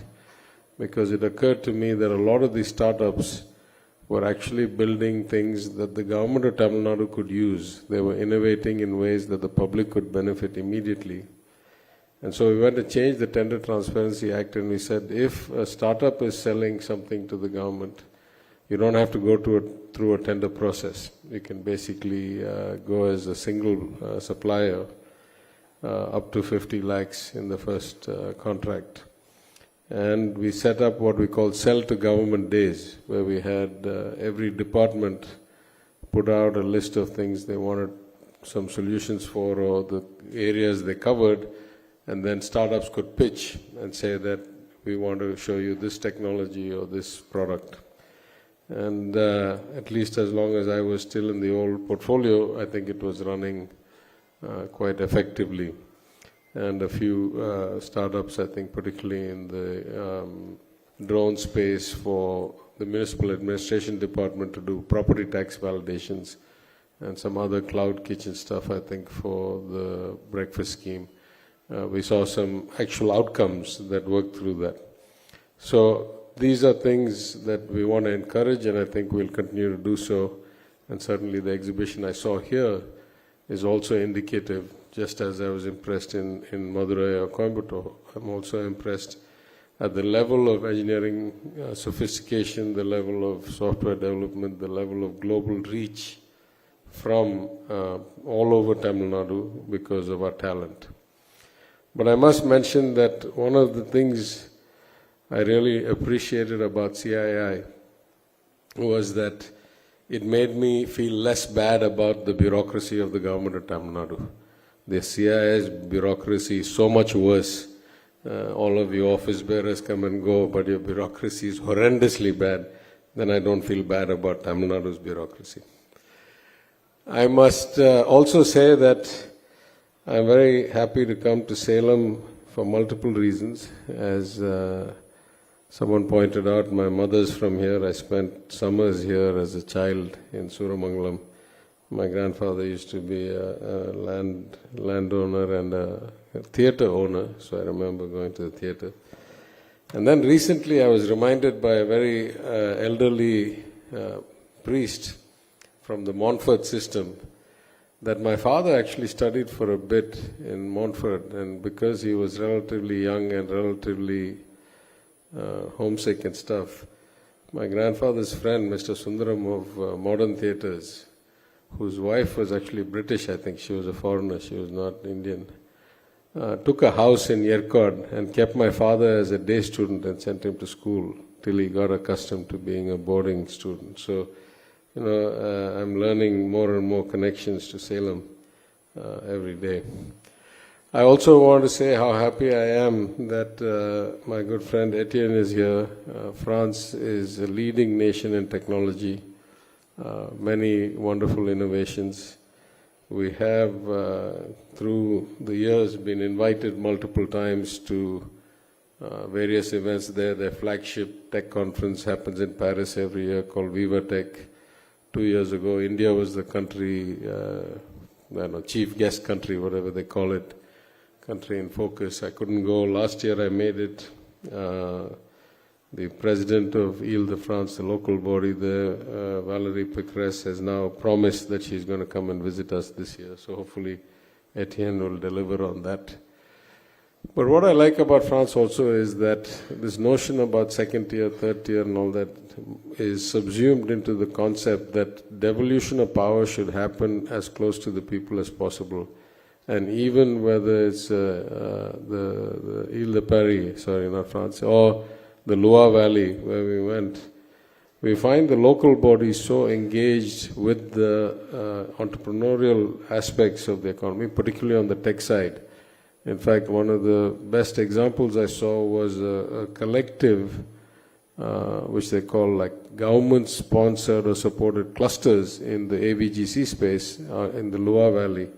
because it occurred to me that a lot of these startups were actually building things that the government of Tamil Nadu could use. They were innovating in ways that the public could benefit immediately. And so we went to change the Tender Transparency Act, and we said if a startup is selling something to the government, you don't have to go through a tender process. You can basically go as a single supplier up to 50 lakhs in the first contract. And we set up what we call Sell to Government Days, where we had every department put out a list of things they wanted some solutions for, or the areas they covered, and then startups could pitch and say that we want to show you this technology or this product. And at least as long as I was still in the old portfolio, I think it was running quite effectively. And a few startups, I think particularly in the drone space for the municipal administration department to do property tax validations, and some other cloud kitchen stuff, I think, for the breakfast scheme. We saw some actual outcomes that worked through that. So these are things that we want to encourage, and I think we'll continue to do so. And certainly the exhibition I saw here is also indicative. Just as I was impressed in Madurai or Coimbatore, I'm also impressed at the level of engineering sophistication, the level of software development, the level of global reach from all over Tamil Nadu because of our talent. But I must mention that one of the things I really appreciated about CII was that it made me feel less bad about the bureaucracy of the government of Tamil Nadu. The CII's bureaucracy is so much worse. All of you office bearers come and go, but your bureaucracy is horrendously bad. Then I don't feel bad about Tamil Nadu's bureaucracy. I must also say that I'm very happy to come to Salem for multiple reasons. As someone pointed out, my mother's from here. I spent summers here as a child in Suramangalam. My grandfather used to be a landowner and a theatre owner, so I remember going to the theatre. And then recently I was reminded by a very elderly priest from the Montfort system that my father actually studied for a bit in Montfort, and because he was relatively young and relatively homesick and stuff, my grandfather's friend, Mr. Sundaram of Modern Theatres, whose wife was actually British, I think she was a foreigner, she was not Indian, took a house in Yerkod and kept my father as a day student and sent him to school till he got accustomed to being a boarding student. So, I'm learning more and more connections to Salem every day. I also want to say how happy I am that my good friend Etienne is here. France is a leading nation in technology, many wonderful innovations. We have, through the years, been invited multiple times to various events there. Their flagship tech conference happens in Paris every year called Viva Tech. 2 years ago, India was the country, chief guest country, whatever they call it, country in focus. I couldn't go. Last year I made it. The president of Ile-de-France, the local body there, Valérie Pécresse, has now promised that she's going to come and visit us this year. So hopefully Etienne will deliver on that. But what I like about France also is that this notion about second tier, third tier and all that is subsumed into the concept that devolution of power should happen as close to the people as possible. And even whether it's the Ile-de-Paris, sorry, not France, or the Loire Valley where we went, we find the local bodies so engaged with the entrepreneurial aspects of the economy, particularly on the tech side. In fact, one of the best examples I saw was a collective which they call like government-sponsored or supported clusters in the AVGC space in the Loire Valley,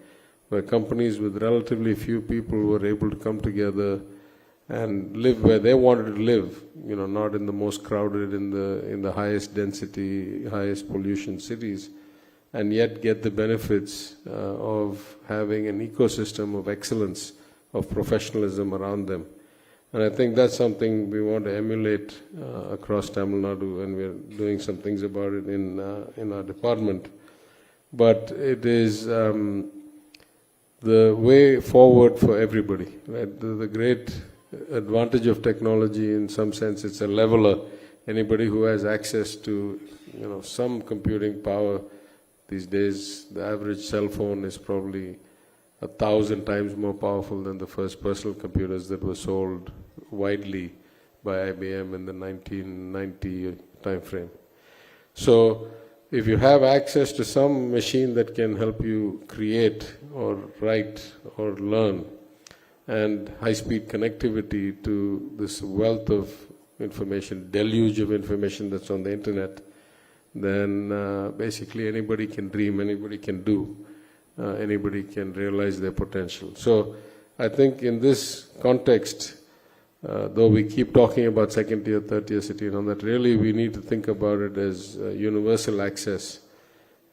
where companies with relatively few people were able to come together and live where they wanted to live, not in the most crowded, in the highest density, highest pollution cities, and yet get the benefits of having an ecosystem of excellence, of professionalism around them. And I think that's something we want to emulate across Tamil Nadu, and we're doing some things about it in our department. But it is the way forward for everybody. Right? The great advantage of technology, in some sense, it's a leveler. Anybody who has access to some computing power these days, the average cell phone is probably 1,000 times more powerful than the first personal computers that were sold widely by IBM in the 1990 time frame. So if you have access to some machine that can help you create or write or learn, and high-speed connectivity to this wealth of information, deluge of information that's on the internet, then basically anybody can dream, anybody can do. Anybody can realize their potential. So I think in this context, though we keep talking about second tier, third tier city and all that, really we need to think about it as universal access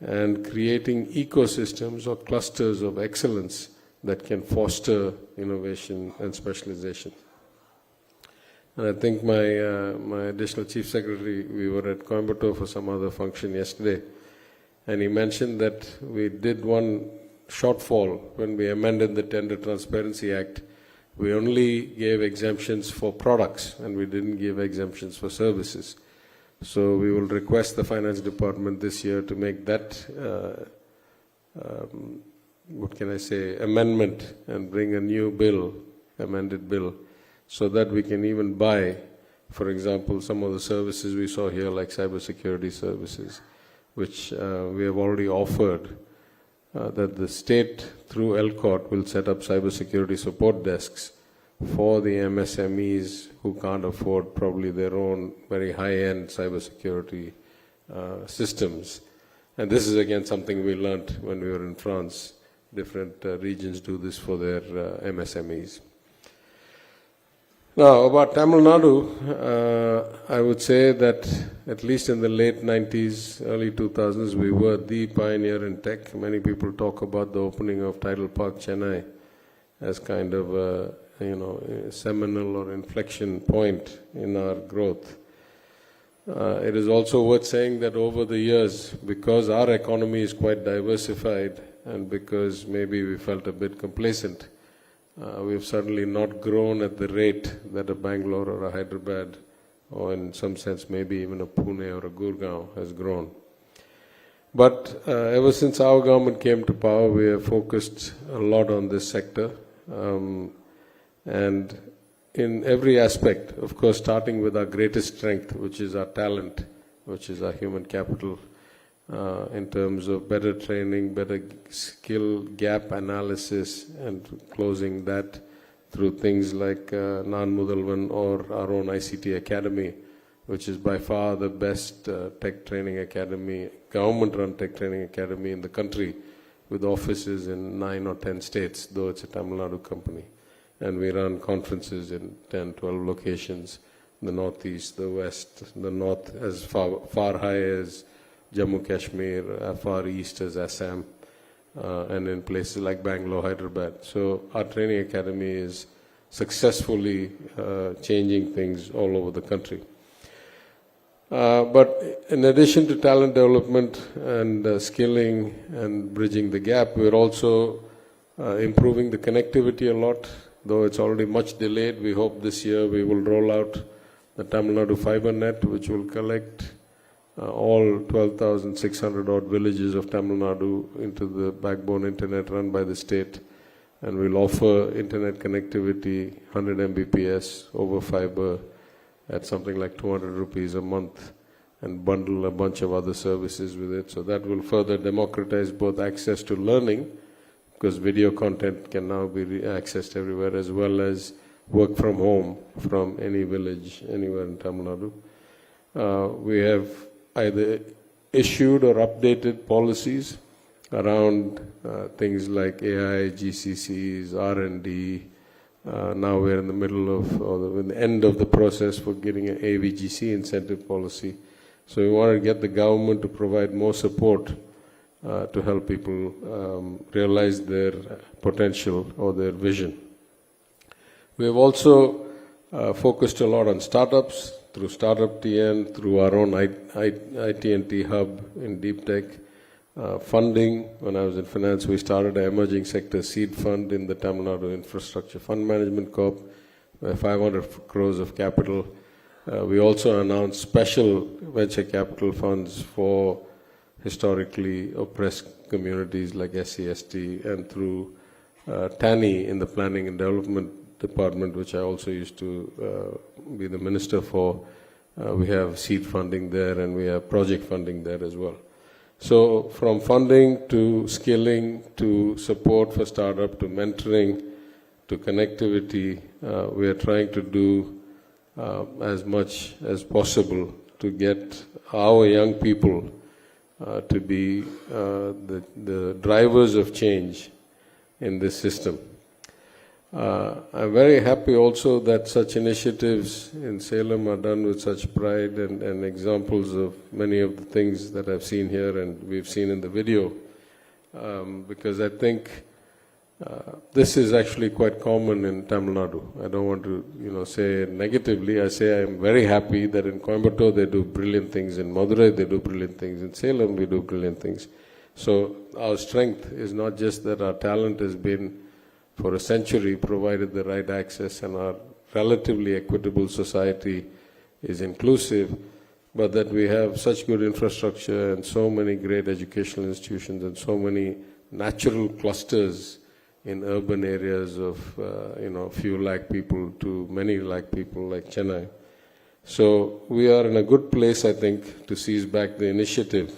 and creating ecosystems or clusters of excellence that can foster innovation and specialization. And I think my additional chief secretary, we were at Coimbatore for some other function yesterday, and he mentioned that we did one shortfall when we amended the Tender Transparency Act. We only gave exemptions for products and we didn't give exemptions for services. So we will request the Finance Department this year to make that, amendment and bring a new bill, amended bill, so that we can even buy, for example, some of the services we saw here like cybersecurity services, which we have already offered, that the state through ELCOT will set up cybersecurity support desks for the MSMEs who can't afford probably their own very high-end cybersecurity systems. And this is again something we learned when we were in France. Different regions do this for their MSMEs. Now, about Tamil Nadu, I would say that at least in the late 90s, early 2000s, we were the pioneer in tech. Many people talk about the opening of Tidal Park, Chennai, as kind of a seminal or inflection point in our growth. It is also worth saying that over the years, because our economy is quite diversified and because maybe we felt a bit complacent, we've certainly not grown at the rate that a Bangalore or a Hyderabad, or in some sense maybe even a Pune or a Gurgaon has grown. But ever since our government came to power, we have focused a lot on this sector. And in every aspect, of course, starting with our greatest strength, which is our talent, which is our human capital, in terms of better training, better skill gap analysis, and closing that through things like Nan Mudalvan or our own ICT Academy, which is by far the best tech training academy, government-run tech training academy in the country, with offices in 9 or 10 states, though it's a Tamil Nadu company. And we run conferences in 10, 12 locations, the northeast, the west, the north, as far high as Jammu Kashmir, far east as Assam, and in places like Bangalore, Hyderabad. So our training academy is successfully changing things all over the country. But in addition to talent development and skilling and bridging the gap, we're also improving the connectivity a lot. Though it's already much delayed, we hope this year we will roll out the Tamil Nadu Fiber Net, which will collect all 12,600 odd villages of Tamil Nadu into the backbone internet run by the state, and we'll offer internet connectivity 100 Mbps over fiber at something like 200 rupees a month, and bundle a bunch of other services with it. So that will further democratize both access to learning, because video content can now be accessed everywhere, as well as work from home from any village anywhere in Tamil Nadu. We have either issued or updated policies around things like AI, GCCs, R&D. Now we're in the middle of, or in the end of the process for getting an AVGC incentive policy. So we want to get the government to provide more support to help people realize their potential or their vision. We have also focused a lot on startups through Startup TN, through our own IT&T hub in deep tech. Funding, when I was in finance, we started an emerging sector seed fund in the Tamil Nadu Infrastructure Fund Management Corp, 500 crores of capital. We also announced special venture capital funds for historically oppressed communities like SC/ST, and through TANI in the Planning and Development Department, which I also used to be the minister for. We have seed funding there, and we have project funding there as well. So from funding to skilling to support for startup to mentoring to connectivity, we are trying to do as much as possible to get our young people to be the drivers of change in this system. I'm very happy also that such initiatives in Salem are done with such pride, and examples of many of the things that I've seen here and we've seen in the video, because I think this is actually quite common in Tamil Nadu. I don't want to say negatively. I say I'm very happy that in Coimbatore they do brilliant things, in Madurai they do brilliant things, in Salem we do brilliant things. So our strength is not just that our talent has been for a century provided the right access and our relatively equitable society is inclusive, but that we have such good infrastructure and so many great educational institutions and so many natural clusters in urban areas of few lakh people to many lakh people like Chennai. So we are in a good place, I think, to seize back the initiative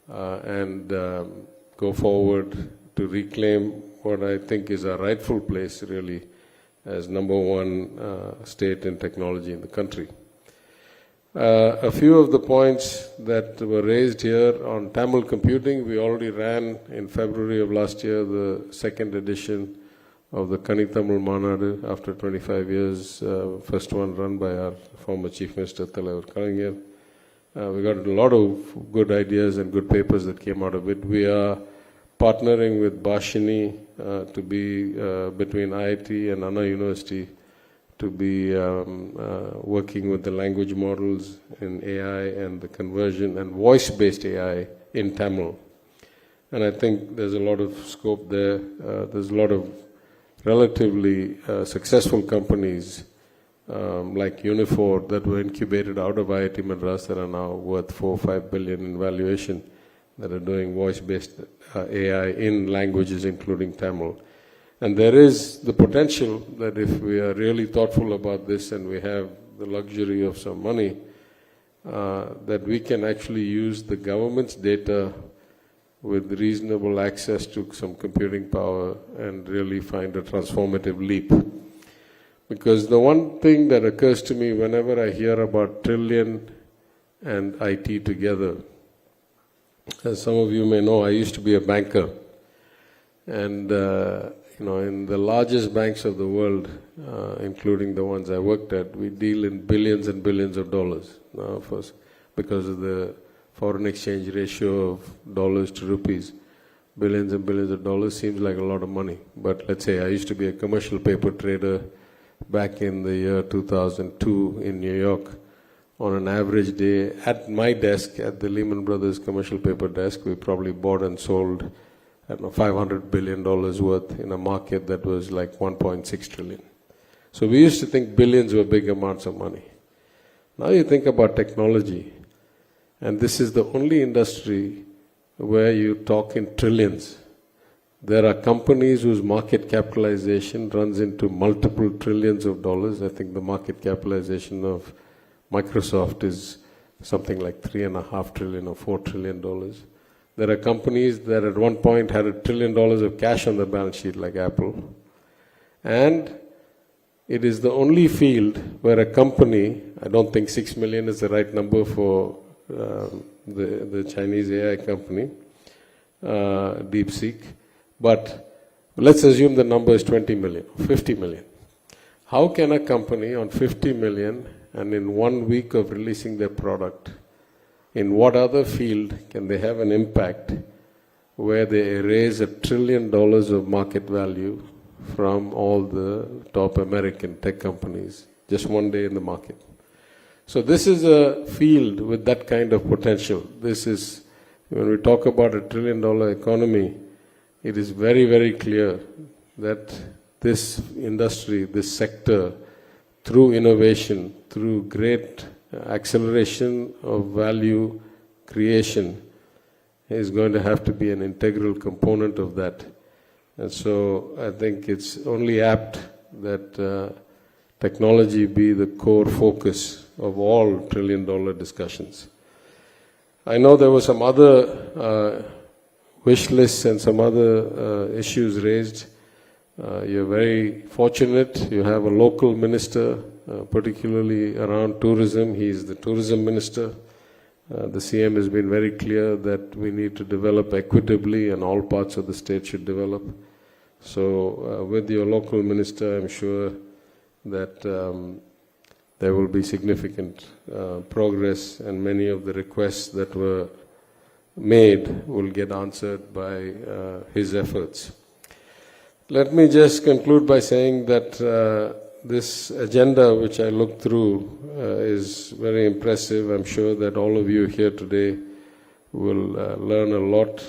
and go forward to reclaim what I think is our rightful place, really, as number one state in technology in the country. A few of the points that were raised here on Tamil computing, we already ran in February of last year the second edition of the Tamil Manadu after 25 years, first one run by our former Chief Minister Thalavar Kalaignar. We got a lot of good ideas and good papers that came out of it. We are partnering with Bhashini to be between IIT and Anna University to be working with the language models in AI and the conversion and voice-based AI in Tamil. And I think there's a lot of scope there. There's a lot of relatively successful companies like Unifor that were incubated out of IIT Madras that are now worth 4 or 5 billion in valuation that are doing voice-based AI in languages including Tamil. And there is the potential that if we are really thoughtful about this and we have the luxury of some money, that we can actually use the government's data with reasonable access to some computing power and really find a transformative leap. Because the one thing that occurs to me whenever I hear about trillion and IT together, as some of you may know, I used to be a banker. And in the largest banks of the world, including the ones I worked at, we deal in billions and billions of dollars. Now, of course, because of the foreign exchange ratio of dollars to rupees, billions and billions of dollars seems like a lot of money. But let's say I used to be a commercial paper trader back in the year 2002 in New York. On an average day, at my desk, at the Lehman Brothers commercial paper desk, we probably bought and sold, I don't know, $500 billion worth in a market that was like 1.6 trillion. So we used to think billions were big amounts of money. Now you think about technology, and this is the only industry where you talk in trillions. There are companies whose market capitalization runs into multiple trillions of dollars. I think the market capitalization of Microsoft is something like $3.5 trillion or $4 trillion. There are companies that at one point had $1 trillion of cash on the balance sheet like Apple. And it is the only field where a company, I don't think 6 million is the right number for the Chinese AI company, DeepSeek, but let's assume the number is 20 million, 50 million. How can a company on 50 million and in 1 week of releasing their product, in what other field can they have an impact where they erase $1 trillion of market value from all the top American tech companies just one day in the market? So this is a field with that kind of potential. This is, when we talk about $1 trillion economy, it is very, very clear that this industry, this sector, through innovation, through great acceleration of value creation, is going to have to be an integral component of that. And so I think it's only apt that technology be the core focus of all $1 trillion discussions. I know there were some other wish lists and some other issues raised. You're very fortunate. You have a local minister, particularly around tourism. He is the tourism minister. The CM has been very clear that we need to develop equitably and all parts of the state should develop. So with your local minister, I'm sure that there will be significant progress and many of the requests that were made will get answered by his efforts. Let me just conclude by saying that this agenda which I looked through is very impressive. I'm sure that all of you here today will learn a lot,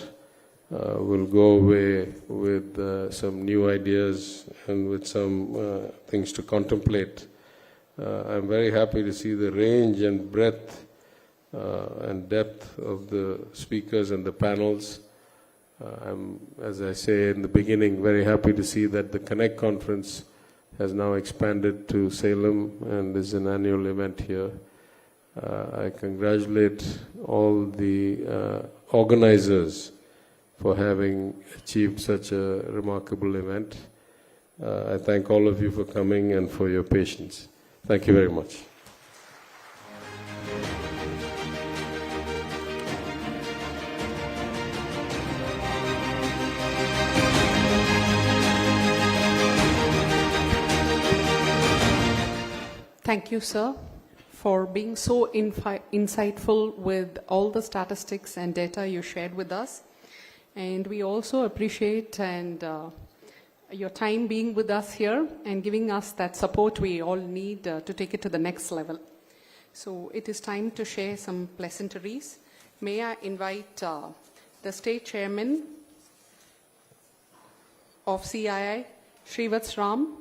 will go away with some new ideas and with some things to contemplate. I'm very happy to see the range and breadth and depth of the speakers and the panels. I'm, as I say in the beginning, very happy to see that the Connect conference has now expanded to Salem and is an annual event here. I congratulate all the organizers for having achieved such a remarkable event. I thank all of you for coming and for your patience. Thank you very much. Thank you, sir, for being so insightful with all the statistics and data you shared with us. And we also appreciate your time being with us here and giving us that support we all need to take it to the next level. So it is time to share some pleasantries. May I invite the state chairman of CII, Srivatsan Ram,